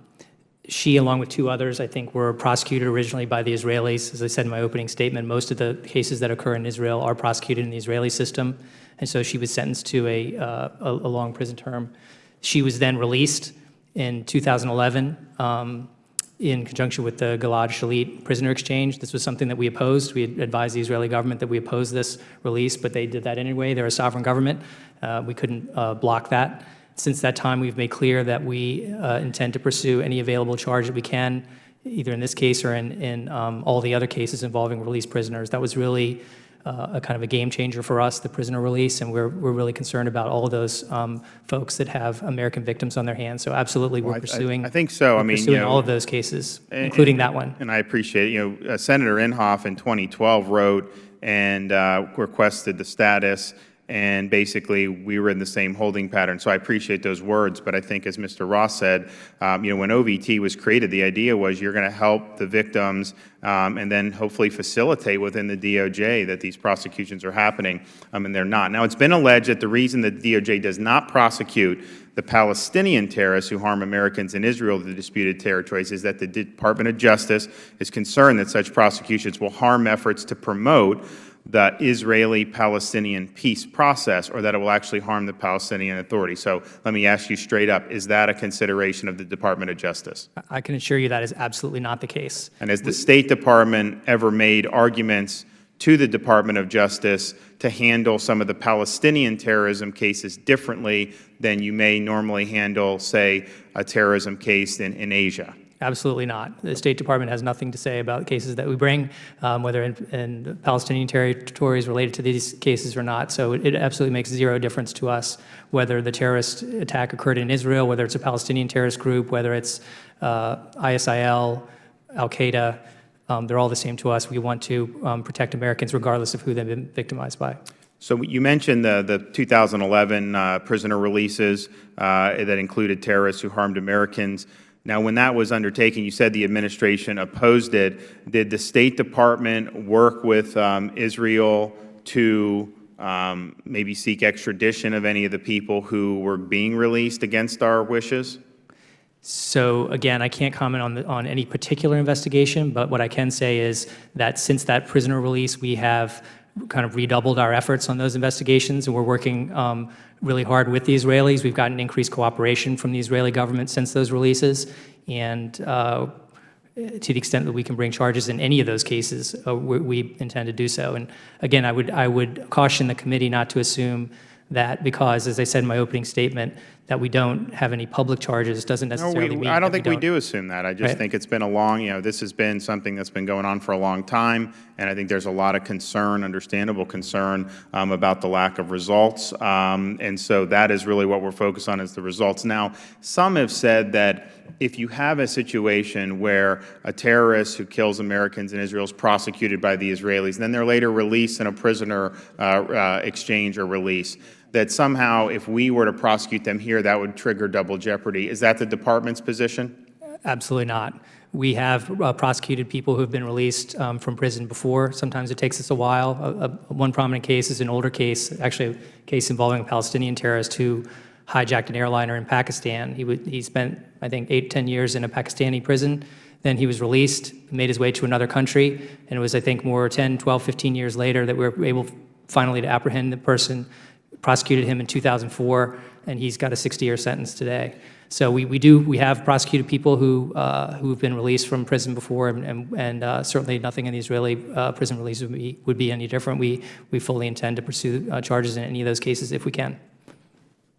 she, along with 2 others, I think, were prosecuted originally by the Israelis. As I said in my opening statement, most of the cases that occur in Israel are prosecuted in the Israeli system, and so she was sentenced to a long prison term. She was then released in 2011. In conjunction with the Gilad Shalit prisoner exchange. This was something that we opposed. We had advised the Israeli government that we opposed this release, but they did that anyway. They're a sovereign government. We couldn't block that. Since that time, we've made clear that we intend to pursue any available charge that we can, either in this case or in all the other cases involving released prisoners. That was really a kind of a game changer for us, the prisoner release, and we're really concerned about all of those folks that have American victims on their hands. So absolutely, we're pursuing. I think so. Pursuing all of those cases, including that one. And I appreciate it. Senator Inhofe in 2012 wrote and requested the status. And basically, we were in the same holding pattern. So I appreciate those words. But I think, as Mr. Ross said, when OVT was created, the idea was you're going to help the victims and then hopefully facilitate within the DOJ that these prosecutions are happening, and they're not. Now, it's been alleged that the reason that the DOJ does not prosecute the Palestinian terrorists who harm Americans in Israel, the disputed territories, is that the Department of Justice is concerned that such prosecutions will harm efforts to promote the Israeli-Palestinian peace process, or that it will actually harm the Palestinian Authority. So let me ask you straight up, is that a consideration of the Department of Justice? I can assure you that is absolutely not the case. And has the State Department ever made arguments to the Department of Justice to handle some of the Palestinian terrorism cases differently than you may normally handle, say, a terrorism case in Asia? Absolutely not. The State Department has nothing to say about cases that we bring, whether in Palestinian territories related to these cases or not. So it absolutely makes zero difference to us whether the terrorist attack occurred in Israel, whether it's a Palestinian terrorist group, whether it's ISIL, Al-Qaeda. They're all the same to us. We want to protect Americans regardless of who they've been victimized by. So you mentioned the 2011 prisoner releases that included terrorists who harmed Americans. Now, when that was undertaken, you said the administration opposed it. Did the State Department work with Israel to maybe seek extradition of any of the people who were being released against our wishes? So again, I can't comment on any particular investigation, but what I can say is that since that prisoner release, we have kind of redoubled our efforts on those investigations, and we're working really hard with the Israelis. We've gotten increased cooperation from the Israeli government since those releases, and to the extent that we can bring charges in any of those cases, we intend to do so. And again, I would caution the committee not to assume that because, as I said in my opening statement, that we don't have any public charges doesn't necessarily mean I don't that think we do assume that. I just think it's been a long, this has been something that's been going on for a long time, and I think there's a lot of concern, understandable concern, about the lack of results, and so that is really what we're focused on is the results. Now, some have said that if you have a situation where a terrorist who kills Americans in Israel is prosecuted by the Israelis, and then they're later released in a prisoner exchange or release, that somehow if we were to prosecute them here, that would trigger double jeopardy. Is that the department's position? Absolutely not. We have prosecuted people who have been released from prison before. Sometimes it takes us a while. One prominent case is an older case, actually a case involving a Palestinian terrorist who hijacked an airliner in Pakistan. He spent, I think, 8 to 10 years in a Pakistani prison. Then he was released, made his way to another country, and it was, I think, more 10, 12, 15 years later that we were able finally to apprehend the person, prosecuted him in 2004, and he's got a 60-year sentence today. So we have prosecuted people who've been released from prison before, and certainly nothing in the Israeli prison release would be any different. We fully intend to pursue charges in any of those cases if we can.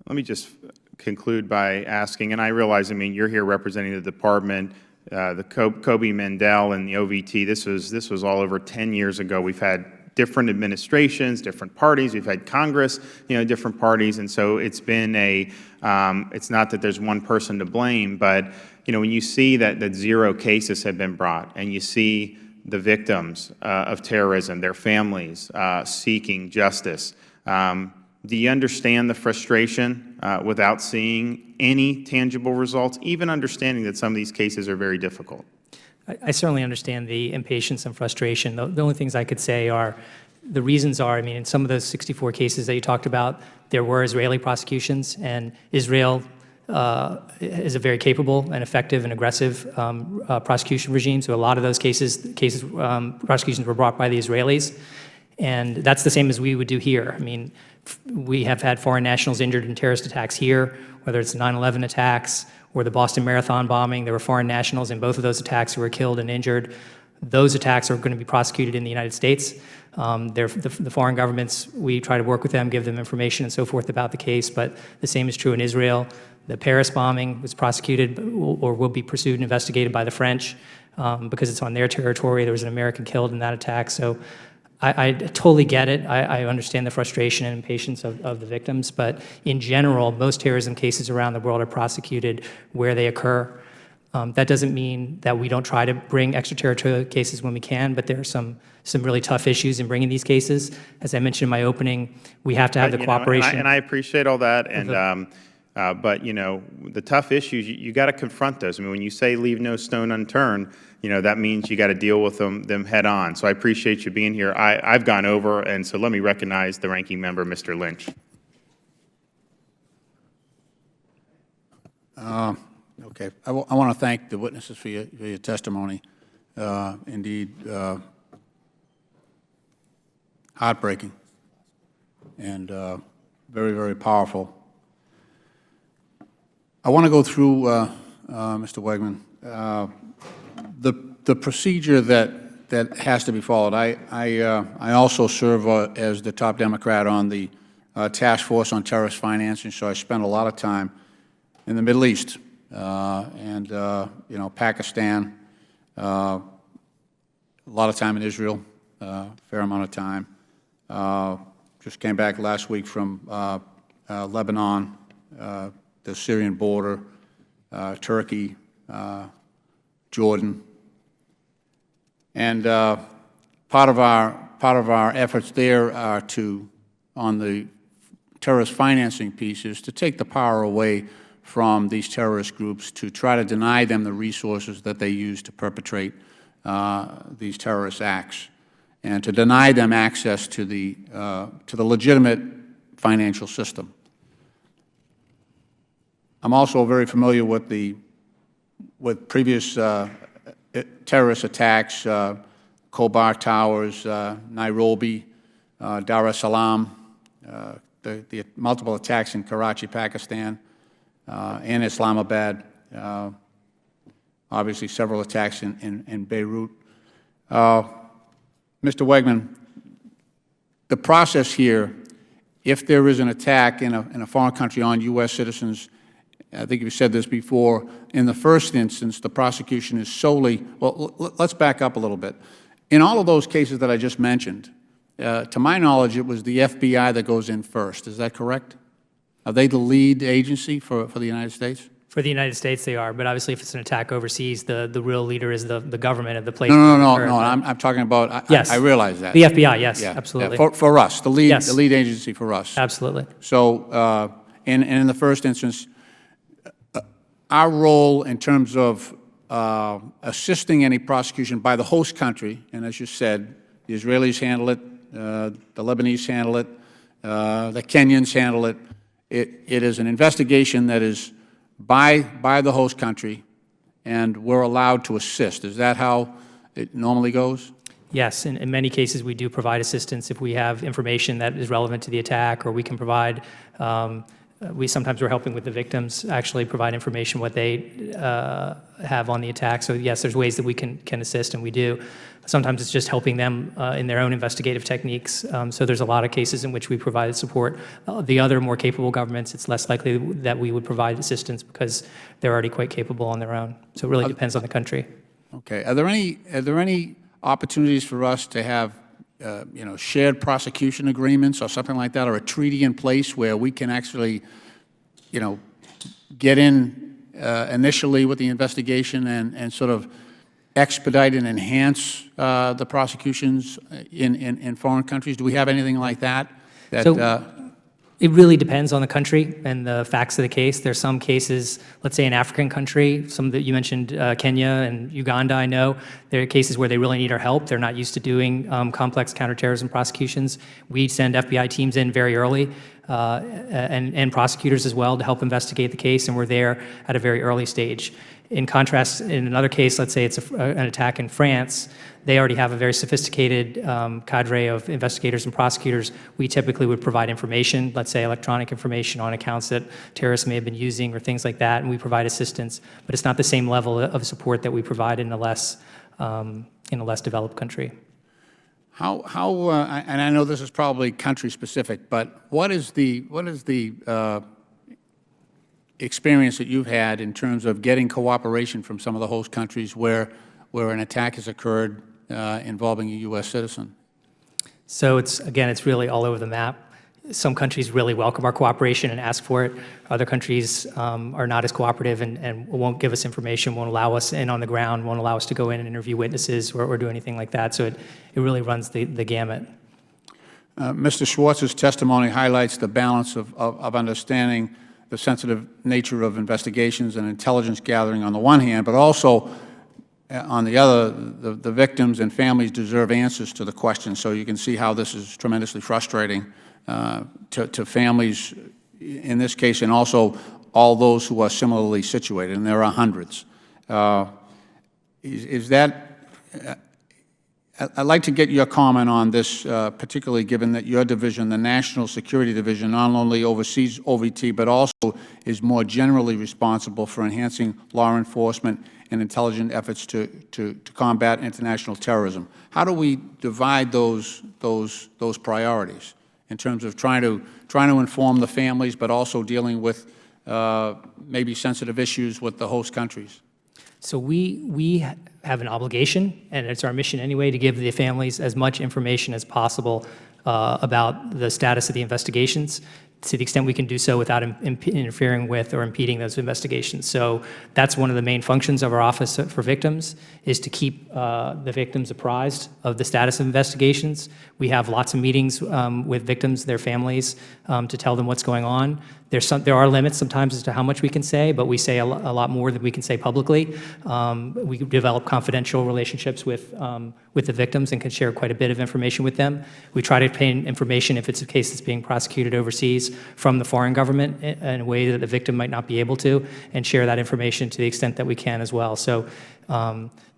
Let me just conclude by asking, and I realize, you're here representing the department, the Kobe Mendel and the OVT. This was all over 10 years ago. We've had different administrations, different parties. We've had Congress, different parties, and so it's been it's not that there's one person to blame, but when you see that 0 cases have been brought, and you see the victims of terrorism, their families seeking justice. Do you understand the frustration without seeing any tangible results, even understanding that some of these cases are very difficult? I certainly understand the impatience and frustration. The only things I could say are, the reasons are, in some of those 64 cases that you talked about, there were Israeli prosecutions, and Israel is a very capable and effective and aggressive prosecution regime. So a lot of those prosecutions were brought by the Israelis, and that's the same as we would do here. We have had foreign nationals injured in terrorist attacks here, whether it's the 9/11 attacks or the Boston Marathon bombing. There were foreign nationals in both of those attacks who were killed and injured. Those attacks are going to be prosecuted in the United States. The foreign governments, we try to work with them, give them information and so forth about the case, but the same is true in Israel. The Paris bombing was prosecuted or will be pursued and investigated by the French because it's on their territory. There was an American killed in that attack. So I totally get it. I understand the frustration and impatience of the victims, but in general, most terrorism cases around the world are prosecuted where they occur. That doesn't mean that we don't try to bring extraterritorial cases when we can, but there are some really tough issues in bringing these cases. As I mentioned in my opening, we have to have the cooperation. And I appreciate all that, and but the tough issues, you got to confront those. When you say leave no stone unturned, that means you got to deal with them head on. So I appreciate you being here. I've gone over, and so let me recognize the ranking member, Mr. Lynch. Okay. I want to thank the witnesses for your testimony. Indeed, heartbreaking and very, very powerful. I want to go through, Mr. Wegman, the procedure that has to be followed. I also serve as the top Democrat on the task force on terrorist financing, so I spend a lot of time in the Middle East and Pakistan, a lot of time in Israel, fair amount of time. Just came back last week from Lebanon, the Syrian border, Turkey, Jordan, and part of our efforts there are on the terrorist financing piece, is to take the power away from these terrorist groups, to try to deny them the resources that they use to perpetrate these terrorist acts, and to deny them access to the legitimate financial system. I'm also very familiar with previous terrorist attacks, Khobar Towers, Nairobi, Dar es Salaam, the multiple attacks in Karachi, Pakistan, and Islamabad, obviously several attacks in Beirut. Mr. Wegman, the process here, if there is an attack in a foreign country on U.S. citizens, I think you've said this before, in the first instance, the prosecution is solely, well, let's back up a little bit. In all of those cases that I just mentioned, to my knowledge, it was the FBI that goes in first. Is that correct? Are they the lead agency for the United States? For the United States, they are, but obviously if it's an attack overseas, the real leader is the government of the place. No. I'm talking about, Yes. I realize that. The FBI, yes, Yeah, absolutely. yeah, for us, the lead, Yes. the lead agency for us. Absolutely. So, and in the first instance, our role in terms of assisting any prosecution by the host country, and as you said, the Israelis handle it, the Lebanese handle it, the Kenyans handle it. It is an investigation that is by the host country, and we're allowed to assist. Is that how it normally goes? Yes, in many cases, we do provide assistance if we have information that is relevant to the attack, or we can provide, sometimes we're helping with the victims actually provide information what they have on the attack. So yes, there's ways that we can assist, and we do. Sometimes it's just helping them in their own investigative techniques. So there's a lot of cases in which we provided support. The other more capable governments, it's less likely that we would provide assistance because they're already quite capable on their own. So it really depends on the country. Okay. Are there any opportunities for us to have shared prosecution agreements or something like that, or a treaty in place where we can actually, get in initially with the investigation and sort of expedite and enhance the prosecutions in foreign countries? Do we have anything like that? It really depends on the country and the facts of the case. There's some cases, let's say an African country, some that you mentioned, Kenya and Uganda, I know. There are cases where they really need our help. They're not used to doing complex counterterrorism prosecutions. We send FBI teams in very early and prosecutors as well to help investigate the case, and we're there at a very early stage. In contrast, in another case, let's say it's an attack in France, they already have a very sophisticated cadre of investigators and prosecutors. We typically would provide information, let's say electronic information on accounts that terrorists may have been using or things like that, and we provide assistance. But it's not the same level of support that we provide in a less developed country. And I know this is probably country specific, but what is the experience that you've had in terms of getting cooperation from some of the host countries where an attack has occurred involving a U.S. citizen? So it's really all over the map. Some countries really welcome our cooperation and ask for it. Other countries are not as cooperative and won't give us information, won't allow us in on the ground, won't allow us to go in and interview witnesses or do anything like that. So it really runs the gamut. Mr. Schwartz's testimony highlights the balance of understanding the sensitive nature of investigations and intelligence gathering on the one hand, but also on the other, the victims and families deserve answers to the questions. So you can see how this is tremendously frustrating to families in this case, and also all those who are similarly situated, and there are hundreds. I'd like to get your comment on this, particularly given that your division, the National Security Division, not only oversees OVT, but also is more generally responsible for enhancing law enforcement and intelligence efforts to combat international terrorism. How do we divide those priorities in terms of trying to inform the families, but also dealing with maybe sensitive issues with the host countries? So we have an obligation, and it's our mission anyway, to give the families as much information as possible about the status of the investigations, to the extent we can do so without interfering with or impeding those investigations. So that's one of the main functions of our Office for Victims, is to keep the victims apprised of the status of investigations. We have lots of meetings with victims, their families, to tell them what's going on, There are limits sometimes as to how much we can say, but we say a lot more than we can say publicly. We develop confidential relationships with the victims and can share quite a bit of information with them. We try to obtain information if it's a case that's being prosecuted overseas from the foreign government in a way that the victim might not be able to, and share that information to the extent that we can as well. So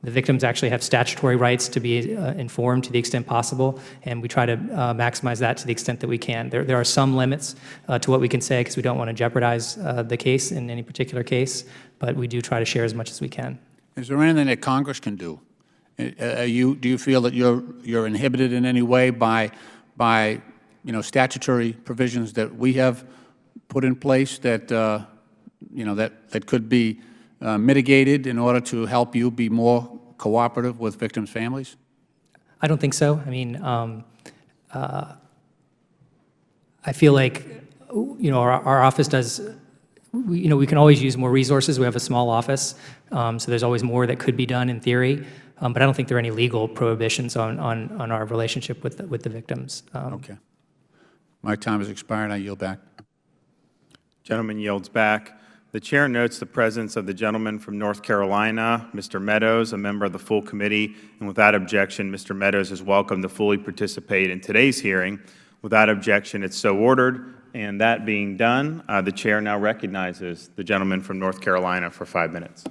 the victims actually have statutory rights to be informed to the extent possible, and we try to maximize that to the extent that we can. There are some limits to what we can say because we don't want to jeopardize the case in any particular case, but we do try to share as much as we can. Is there anything that Congress can do? Do you feel that you're inhibited in any way by statutory provisions that we have put in place that that could be mitigated in order to help you be more cooperative with victims' families? I don't think so. I mean, I feel like, our office does, we can always use more resources. We have a small office, so there's always more that could be done in theory, but I don't think there are any legal prohibitions on our relationship with the victims. Okay. My time has expired. I yield back. Gentleman yields back. The chair notes the presence of the gentleman from North Carolina, Mr. Meadows, a member of the full committee, and without objection, Mr. Meadows is welcome to fully participate in today's hearing. Without objection, it's so ordered. And that being done, the chair now recognizes the gentleman from North Carolina for 5 minutes.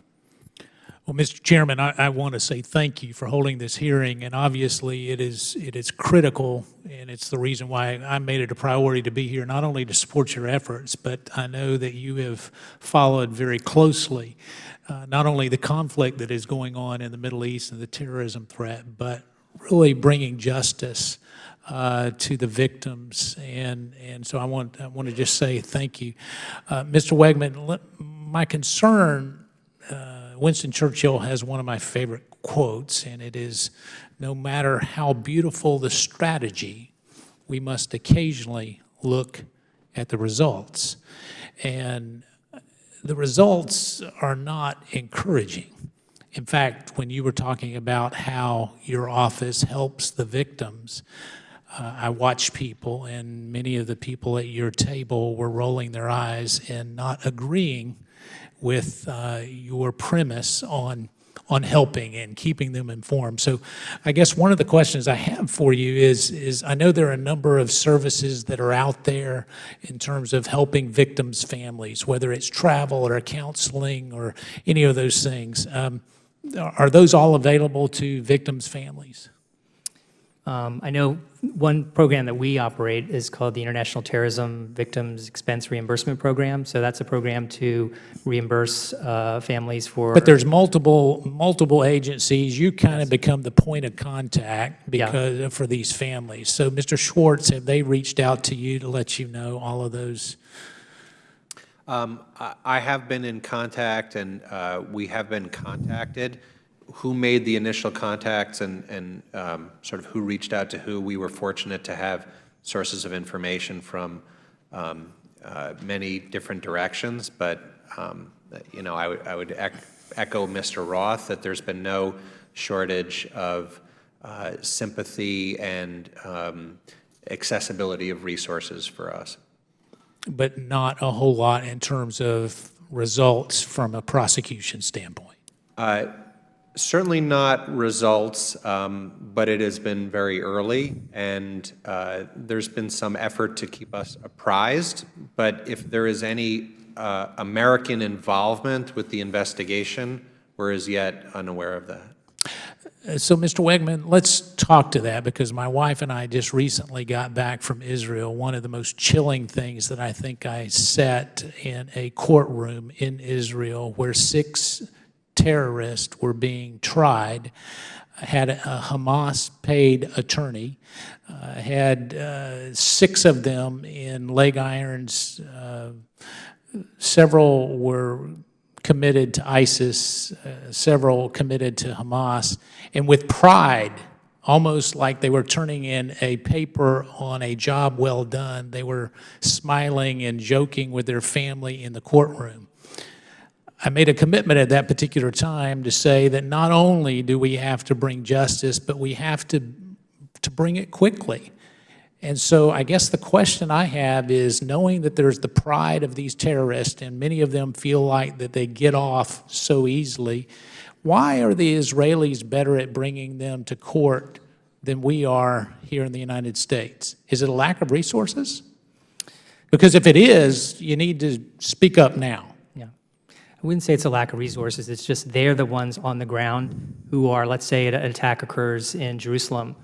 Well, Mr. Chairman, I want to say thank you for holding this hearing, and obviously it is critical, and it's the reason why I made it a priority to be here, not only to support your efforts, but I know that you have followed very closely not only the conflict that is going on in the Middle East and the terrorism threat, but really bringing justice to the victims, and so I want to just say thank you. Mr. Wegman, my concern, Winston Churchill has one of my favorite quotes, and it is, no matter how beautiful the strategy, we must occasionally look at the results. And the results are not encouraging. In fact, when you were talking about how your office helps the victims, I watched people, and many of the people at your table were rolling their eyes and not agreeing with your premise on helping and keeping them informed. So I guess one of the questions I have for you is I know there are a number of services that are out there in terms of helping victims' families, whether it's travel or counseling or any of those things. Are those all available to victims' families? I know one program that we operate is called the International Terrorism Victims Expense Reimbursement Program. So that's a program to reimburse families for. But there's multiple agencies. You kind of become the point of contact because for these families. So, Mr. Schwartz, have they reached out to you to let you know all of those? I have been in contact, and we have been contacted. Who made the initial contacts and sort of who reached out to who? We were fortunate to have sources of information from many different directions, but I would echo Mr. Roth that there's been no shortage of sympathy and accessibility of resources for us. But not a whole lot in terms of results from a prosecution standpoint. Certainly not results, but it has been very early, and there's been some effort to keep us apprised. But if there is any American involvement with the investigation, we're as yet unaware of that. So, Mr. Wegman, let's talk to that, because my wife and I just recently got back from Israel. One of the most chilling things that I think I sat in a courtroom in Israel where 6 terrorists were being tried, had a Hamas-paid attorney, had 6 of them in leg irons. Several were committed to ISIS, several committed to Hamas, and with pride, almost like they were turning in a paper on a job well done, they were smiling and joking with their family in the courtroom. I made a commitment at that particular time to say that not only do we have to bring justice, but we have to bring it quickly. And so I guess the question I have is, knowing that there's the pride of these terrorists, and many of them feel like that they get off so easily, why are the Israelis better at bringing them to court than we are here in the United States? Is it a lack of resources? Because if it is, you need to speak up now. Yeah. I wouldn't say it's a lack of resources. It's just they're the ones on the ground who are, let's say an attack occurs in Jerusalem.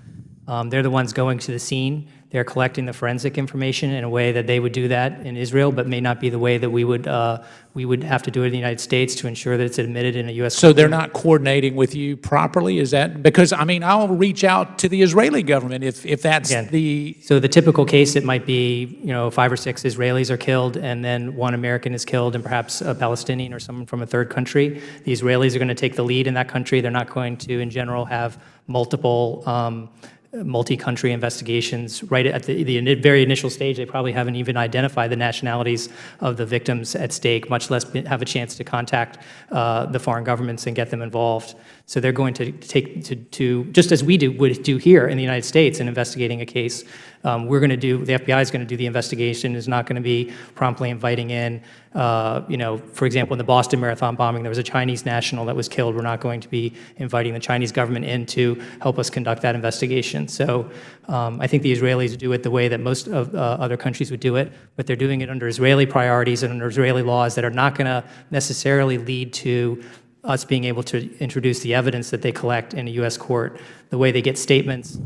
They're the ones going to the scene. They're collecting the forensic information in a way that they would do that in Israel, but may not be the way that we would have to do it in the United States to ensure that it's admitted in a U.S. So they're not coordinating with you properly? Is that, because, I mean, I'll reach out to the Israeli government if that's Again, So the typical case, it might be, 5 or 6 Israelis are killed, and then 1 American is killed, and perhaps a Palestinian or someone from a third country. The Israelis are going to take the lead in that country. They're not going to, in general, have multiple multi-country investigations right at the very initial stage. They probably haven't even identified the nationalities of the victims at stake, much less have a chance to contact the foreign governments and get them involved. So they're going to take to just as we would do here in the United States in investigating a case. The FBI is going to do the investigation, is not going to be promptly inviting in, for example, in the Boston Marathon bombing, there was a Chinese national that was killed. We're not going to be inviting the Chinese government in to help us conduct that investigation. So I think the Israelis do it the way that most of other countries would do it, but they're doing it under Israeli priorities and under Israeli laws that are not going to necessarily lead to us being able to introduce the evidence that they collect in a U.S. court. The way they get statements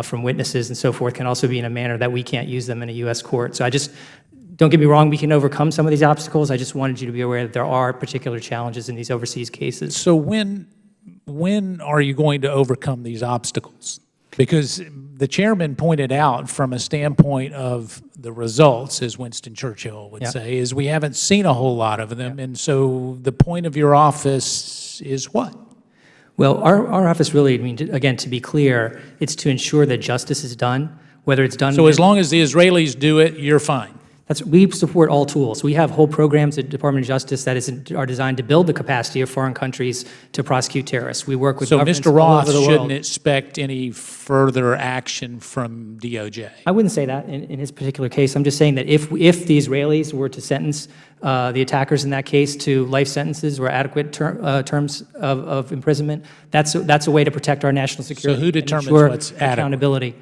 from witnesses and so forth can also be in a manner that we can't use them in a U.S. court. So don't get me wrong, we can overcome some of these obstacles. I just wanted you to be aware that there are particular challenges in these overseas cases. So when are you going to overcome these obstacles? Because the chairman pointed out, from a standpoint of the results, as Winston Churchill would say, is we haven't seen a whole lot of them. And so the point of your office is what? Well, our office really, again, to be clear, it's to ensure that justice is done, whether it's done. So as long as the Israelis do it, you're fine. We support all tools. We have whole programs at the Department of Justice that are designed to build the capacity of foreign countries to prosecute terrorists. We work with governments Mr. all Roth over the world. shouldn't expect any further action from DOJ. I wouldn't say that in his particular case. I'm just saying that if the Israelis were to sentence the attackers in that case to life sentences or adequate terms of imprisonment, that's a way to protect our national security. So who determines and what's ensure accountability?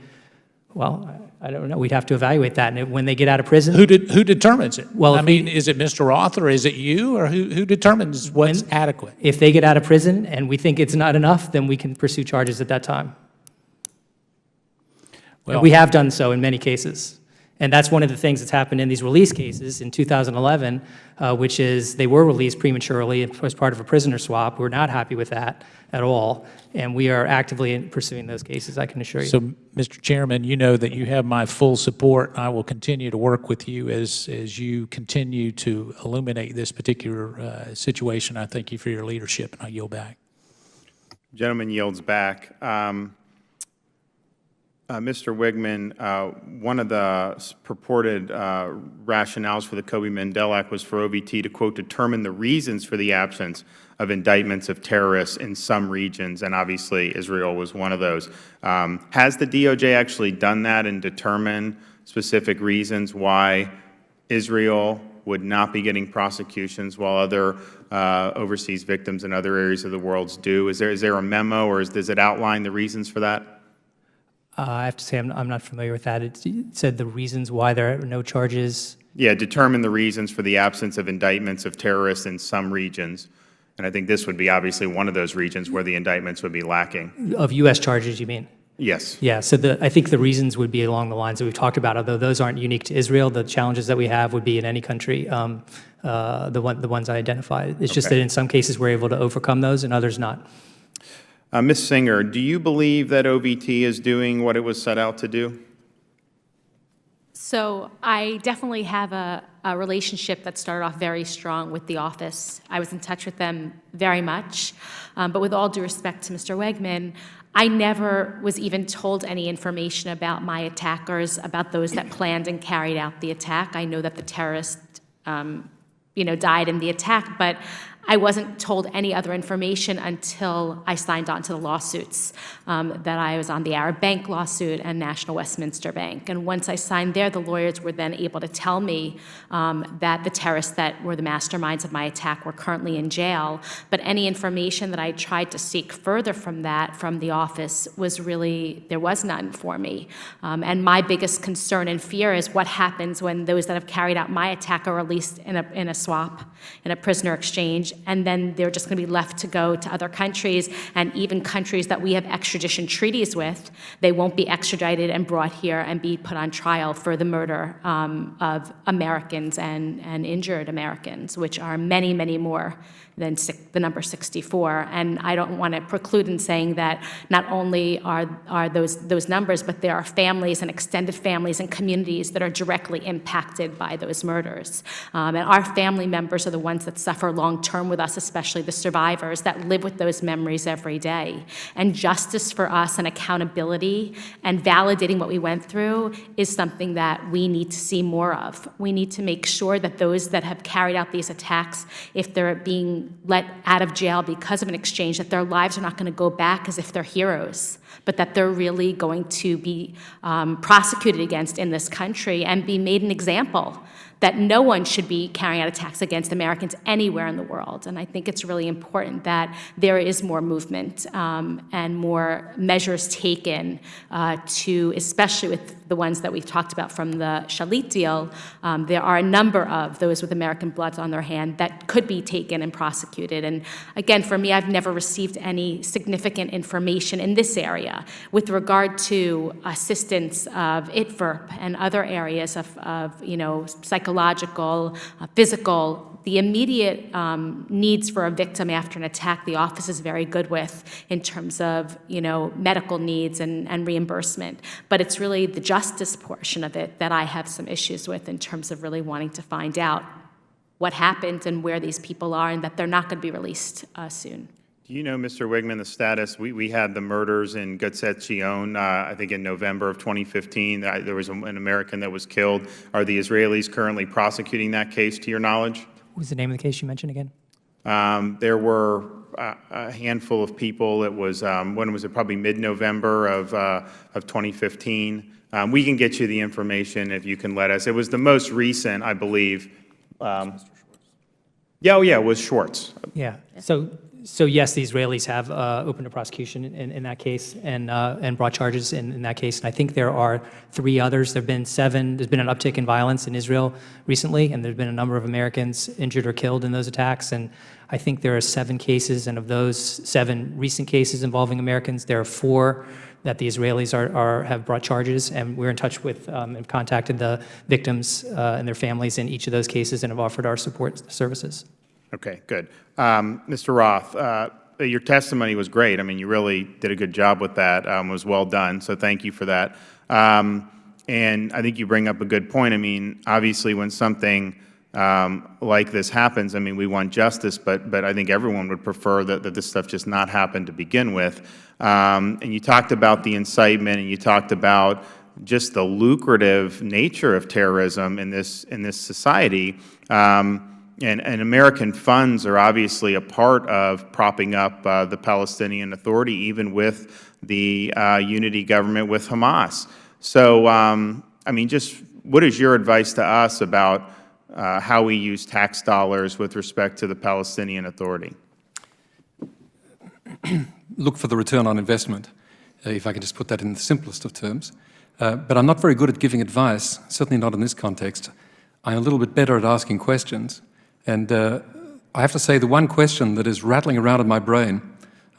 Well, I don't know. We'd have to evaluate that. And when they get out of prison, who determines it? Well, is it Mr. Roth or is it you, or who determines what's adequate? If they get out of prison and we think it's not enough, then we can pursue charges at that time. Well, we have done so in many cases. And that's one of the things that's happened in these release cases in 2011, which is they were released prematurely as part of a prisoner swap. We're not happy with that at all, and we are actively pursuing those cases, I can assure you. So, Mr. Chairman, you know that you have my full support. I will continue to work with you as you continue to illuminate this particular situation. I thank you for your leadership, and I yield back. Gentleman yields back. Mr. Wigman, one of the purported rationales for the Kobe-Mandel Act was for OVT to, quote, determine the reasons for the absence of indictments of terrorists in some regions, and obviously Israel was one of those. Has the DOJ actually done that and determined specific reasons why Israel would not be getting prosecutions while other overseas victims in other areas of the world do? Is there a memo, or does it outline the reasons for that? I have to say I'm not familiar with that. It said the reasons why there are no charges. Yeah, determine the reasons for the absence of indictments of terrorists in some regions. And I think this would be obviously one of those regions where the indictments would be lacking. Of U.S. charges, you mean? Yes. Yeah, so I think the reasons would be along the lines that we've talked about, although those aren't unique to Israel. The challenges that we have would be in any country, the ones I identified. It's just that in some cases we're able to overcome those and others not. Ms. Singer, do you believe that OVT is doing what it was set out to do? So I definitely have a relationship that started off very strong with the office. I was in touch with them very much. But with all due respect to Mr. Wegman, I never was even told any information about my attackers, about those that planned and carried out the attack. I know that the terrorist died in the attack, but I wasn't told any other information until I signed on to the lawsuits, that I was on the Arab Bank lawsuit and National Westminster Bank. And once I signed there, the lawyers were then able to tell me that the terrorists that were the masterminds of my attack were currently in jail. But any information that I tried to seek further from that, from the office, was really, there was none for me. And my biggest concern and fear is what happens when those that have carried out my attack are released in a swap, in a prisoner exchange, and then they're just going to be left to go to other countries, and even countries that we have extradition treaties with, they won't be extradited and brought here and be put on trial for the murder of Americans and injured Americans, which are many, many more than the number 64. And I don't want to preclude in saying that not only are those numbers, but there are families and extended families and communities that are directly impacted by those murders. And our family members are the ones that suffer long-term with us, especially the survivors that live with those memories every day. And justice for us and accountability and validating what we went through is something that we need to see more of. We need to make sure that those that have carried out these attacks, if they're being let out of jail because of an exchange, that their lives are not going to go back as if they're heroes, but that they're really going to be prosecuted against in this country and be made an example that no one should be carrying out attacks against Americans anywhere in the world. And I think it's really important that there is more movement and more measures taken to, especially with the ones that we've talked about from the Shalit deal, there are a number of those with American blood on their hand that could be taken and prosecuted. And again, for me, I've never received any significant information in this area with regard to assistance of ITVRP and other areas of psychological, physical. The immediate needs for a victim after an attack, the office is very good with in terms of, medical needs and reimbursement. But it's really the justice portion of it that I have some issues with in terms of really wanting to find out what happened and where these people are, and that they're not going to be released soon. Do you know, Mr. Wigman, the status? We had the murders in Gutzet-Zion, I think in November of 2015. There was an American that was killed. Are the Israelis currently prosecuting that case, to your knowledge? What was the name of the case you mentioned again? There were a handful of people. It was, when was it? Probably mid-November of 2015. We can get you the information if you can let us. It was the most recent, I believe. Yeah, it was Schwartz. Yeah. So yes, the Israelis have opened a prosecution in that case and brought charges in that case. And I think there are 3 others. There have been 7. There's been an uptick in violence in Israel recently, and there's been a number of Americans injured or killed in those attacks. And I think there are 7 cases, and of those 7 recent cases involving Americans, there are 4 that the Israelis have brought charges, and we're in touch with and contacted the victims and their families in each of those cases and have offered our support services. Okay, good. Mr. Roth, your testimony was great. I mean, you really did a good job with that. It was well done, so thank you for that. And I think you bring up a good point. I mean, obviously, when something like this happens, I mean, we want justice, but I think everyone would prefer that this stuff just not happen to begin with. And you talked about the incitement, and you talked about just the lucrative nature of terrorism in this society. And American funds are obviously a part of propping up the Palestinian Authority, even with the unity government with Hamas. So, I mean, just what is your advice to us about how we use tax dollars with respect to the Palestinian Authority? Look for the return on investment, if I can just put that in the simplest of terms. But I'm not very good at giving advice, certainly not in this context. I'm a little bit better at asking questions. And I have to say, the one question that is rattling around in my brain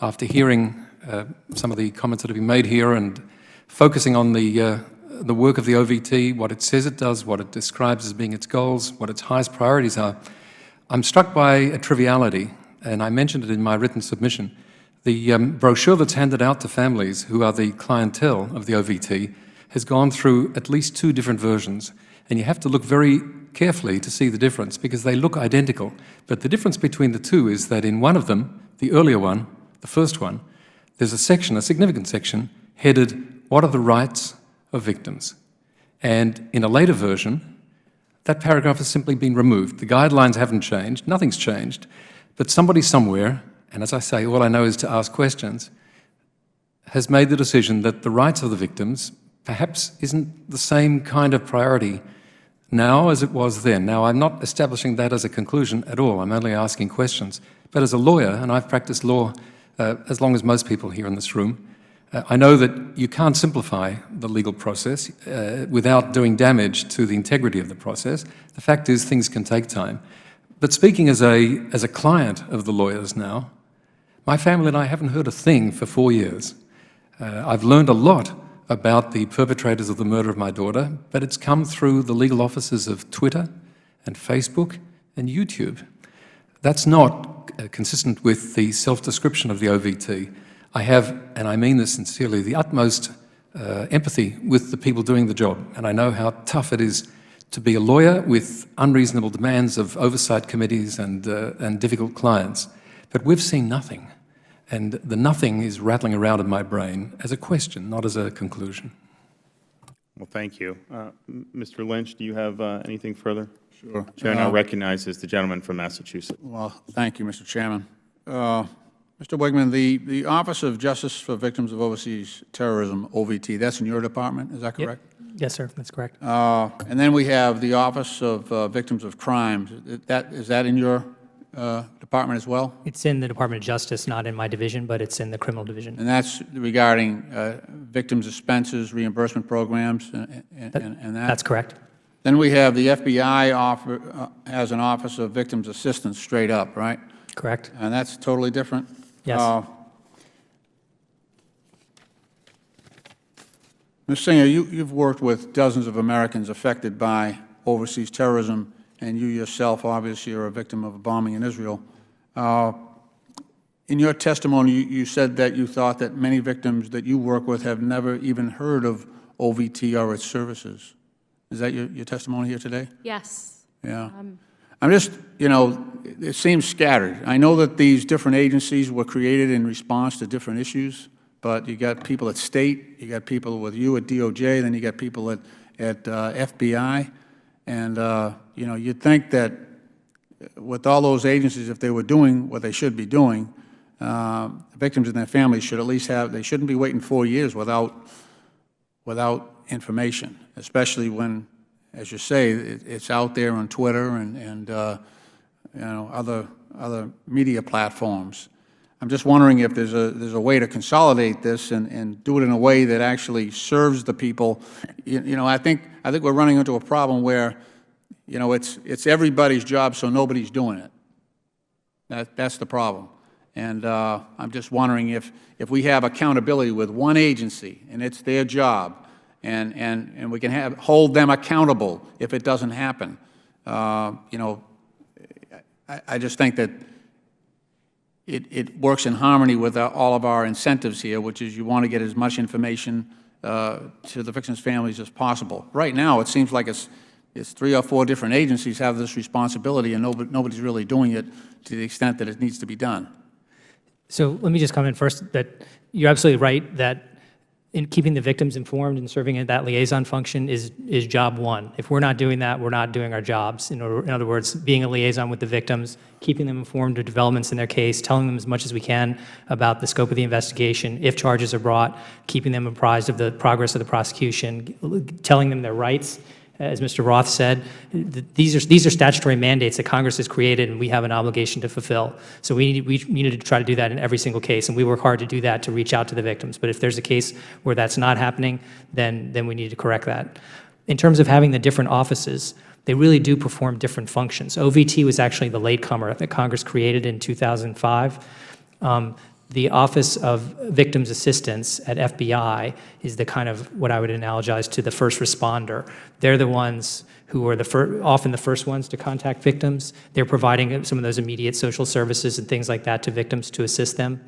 after hearing some of the comments that have been made here and focusing on the work of the OVT, what it says it does, what it describes as being its goals, what its highest priorities are, I'm struck by a triviality, and I mentioned it in my written submission. The brochure that's handed out to families who are the clientele of the OVT has gone through at least 2 different versions, and you have to look very carefully to see the difference because they look identical. But the difference between the 2 is that in one of them, the earlier one, the first one, there's a section, a significant section, headed, "What are the rights of victims?" And in a later version, that paragraph has simply been removed. The guidelines haven't changed, nothing's changed, But somebody somewhere, and as I say, all I know is to ask questions, has made the decision that the rights of the victims perhaps isn't the same kind of priority now as it was then. Now, I'm not establishing that as a conclusion at all. I'm only asking questions. But as a lawyer, and I've practiced law as long as most people here in this room, I know that you can't simplify the legal process without doing damage to the integrity of the process. The fact is, things can take time. But speaking as a client of the lawyers now, my family and I haven't heard a thing for 4 years. I've learned a lot about the perpetrators of the murder of my daughter, but it's come through the legal offices of Twitter and Facebook and YouTube. That's not consistent with the self-description of the OVT. I have, and I mean this sincerely, the utmost empathy with the people doing the job, and I know how tough it is to be a lawyer with unreasonable demands of oversight committees and difficult clients. But we've seen nothing, and the nothing is rattling around in my brain as a question, not as a conclusion. Well, thank you. Mr. Lynch, do you have anything further? Sure. Chair now recognizes the gentleman from Massachusetts. Well, thank you, Mr. Chairman. Mr. Wigman, the Office of Justice for Victims of Overseas Terrorism, OVT, that's in your department, is that correct? Yep. Yes, sir, that's correct. And then we have the Office of Victims of Crimes. Is that in your department as well? It's in the Department of Justice, not in my division, but it's in the criminal division. And that's regarding victims' expenses, reimbursement programs, and that? That's correct. Then we have the FBI has an Office of Victims Assistance straight up, right? Correct. And that's totally different? Yes. Ms. Singer, you've worked with dozens of Americans affected by overseas terrorism, and you yourself obviously are a victim of a bombing in Israel. In your testimony, you said that you thought that many victims that you work with have never even heard of OVT or its services. Is that your testimony here today? Yes. Yeah. I'm just, it seems scattered. I know that these different agencies were created in response to different issues, but you got people at state, you got people with you at DOJ, then you got people at FBI, and you'd think that with all those agencies, if they were doing what they should be doing, victims and their families should at least they shouldn't be waiting 4 years without information, especially when, as you say, it's out there on Twitter and other media platforms. I'm just wondering if there's a way to consolidate this and do it in a way that actually serves the people. I think we're running into a problem where, it's everybody's job, so nobody's doing it. That's the problem. And I'm just wondering if we have accountability with one agency and it's their job, and we can hold them accountable if it doesn't happen. I just think that it works in harmony with all of our incentives here, which is you want to get as much information to the victims' families as possible. Right now, it seems like it's 3 or 4 different agencies have this responsibility, and nobody's really doing it to the extent that it needs to be done. So let me just comment first that you're absolutely right that in keeping the victims informed and serving in that liaison function is job one. If we're not doing that, we're not doing our jobs. In other words, being a liaison with the victims, keeping them informed of developments in their case, telling them as much as we can about the scope of the investigation, if charges are brought, keeping them apprised of the progress of the prosecution, telling them their rights. As Mr. Roth said, these are statutory mandates that Congress has created, and we have an obligation to fulfill. So we needed to try to do that in every single case, and we work hard to do that to reach out to the victims. But if there's a case where that's not happening, then we need to correct that. In terms of having the different offices, they really do perform different functions. OVT was actually the latecomer that Congress created in 2005. The Office of Victims Assistance at FBI is the kind of what I would analogize to the first responder. They're the ones who are often the first ones to contact victims. They're providing some of those immediate social services and things like that to victims to assist them.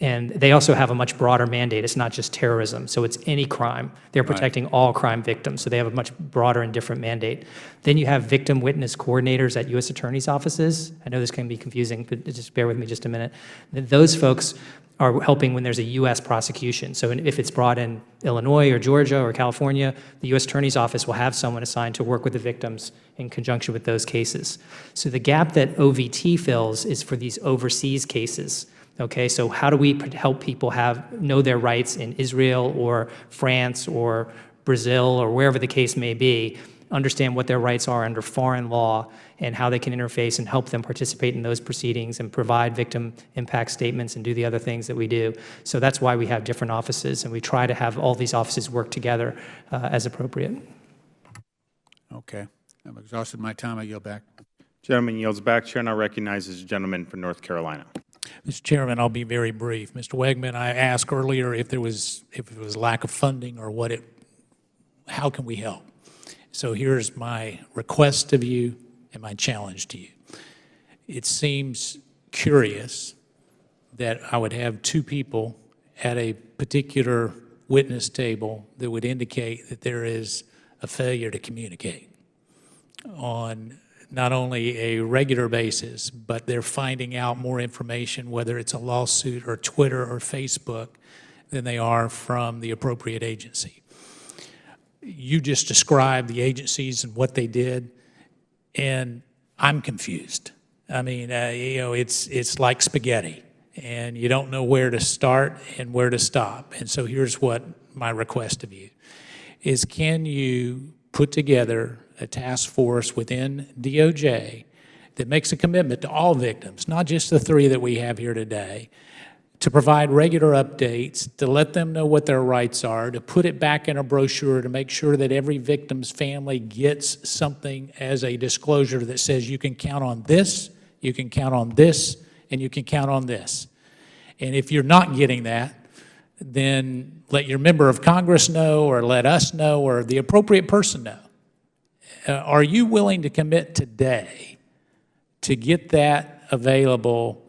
And they also have a much broader mandate. It's not just terrorism, so it's any crime. They're protecting all crime victims, so they have a much broader and different mandate. Then you have victim witness coordinators at U.S. attorneys' offices. I know this can be confusing, but just bear with me just a minute. Those folks are helping when there's a U.S. prosecution. So if it's brought in Illinois or Georgia or California, the U.S. Attorney's Office will have someone assigned to work with the victims in conjunction with those cases. So the gap that OVT fills is for these overseas cases. Okay, so how do we help people know their rights in Israel or France or Brazil or wherever the case may be, understand what their rights are under foreign law and how they can interface and help them participate in those proceedings and provide victim impact statements and do the other things that we do. So that's why we have different offices, and we try to have all these offices work together as appropriate. Okay. I've exhausted my time. I yield back. Gentleman yields back. Chair now recognizes the gentleman from North Carolina. Mr. Chairman, I'll be very brief. Mr. Wegman, I asked earlier if it was lack of funding or how can we help? So here's my request of you and my challenge to you. It seems curious that I would have two people at a particular witness table that would indicate that there is a failure to communicate on not only a regular basis, but they're finding out more information, whether it's a lawsuit or Twitter or Facebook, than they are from the appropriate agency. You just described the agencies and what they did, and I'm confused. I mean, it's like spaghetti, and you don't know where to start and where to stop. And so here's what my request of you is: can you put together a task force within DOJ that makes a commitment to all victims, not just the 3 that we have here today, to provide regular updates, to let them know what their rights are, to put it back in a brochure, to make sure that every victim's family gets something as a disclosure that says you can count on this, you can count on this, and you can count on this. And if you're not getting that, then let your member of Congress know, or let us know, or the appropriate person know. Are you willing to commit today to get that available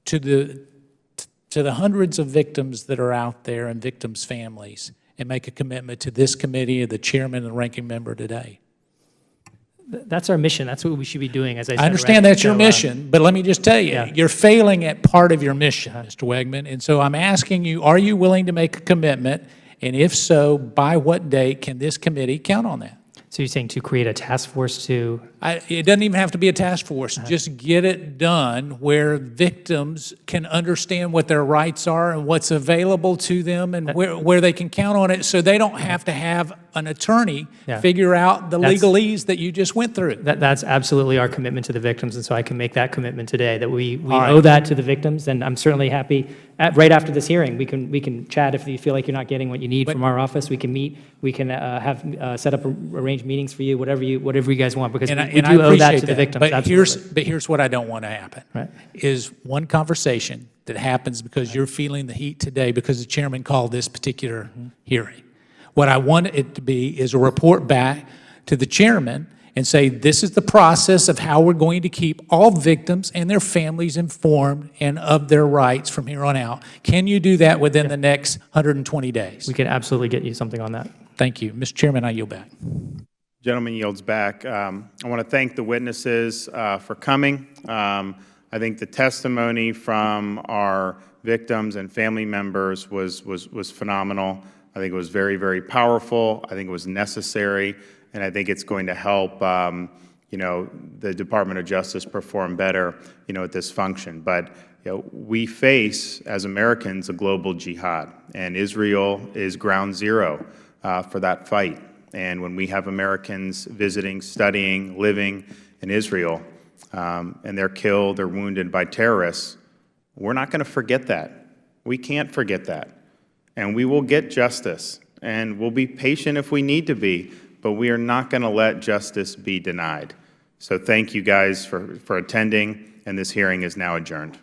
to the hundreds of victims that are out there and victims' families, and make a commitment to this committee, the chairman and the ranking member today? That's our mission. That's what we should be doing, as I said. I understand that's your mission, but let me just tell you, Yeah. you're failing at part of your mission, Mr. Wegman. And so I'm asking you, are you willing to make a commitment? And if so, by what date can this committee count on that? So you're saying to create a task force to... It doesn't even have to be a task force. Just get it done where victims can understand what their rights are and what's available to them, and where they can count on it, so they don't have to have an attorney figure out the legalese that you just went through. That's absolutely our commitment to the victims, and so I can make that commitment today, that we owe that to the victims. And I'm certainly happy, right after this hearing, we can chat. If you feel like you're not getting what you need from our office, we can meet, we can set up arrange meetings for you, whatever you guys want, because we do owe that to the victims. But here's what I don't want to happen, is one conversation that happens because you're feeling the heat today because the chairman called this particular hearing. What I want it to be is a report back to the chairman and say, this is the process of how we're going to keep all victims and their families informed and of their rights from here on out. Can you do that within the next 120 days? We can absolutely get you something on that. Thank you. Mr. Chairman, I yield back. Gentleman yields back. I want to thank the witnesses for coming. I think the testimony from our victims and family members was phenomenal. I think it was very, very powerful. I think it was necessary, and I think it's going to help the Department of Justice perform better at this function. But we face, as Americans, a global jihad, and Israel is ground zero for that fight. And when we have Americans visiting, studying, living in Israel, and they're killed or wounded by terrorists, we're not going to forget that. We can't forget that. And we will get justice, and we'll be patient if we need to be, but we are not going to let justice be denied. So thank you guys for attending, and this hearing is now adjourned.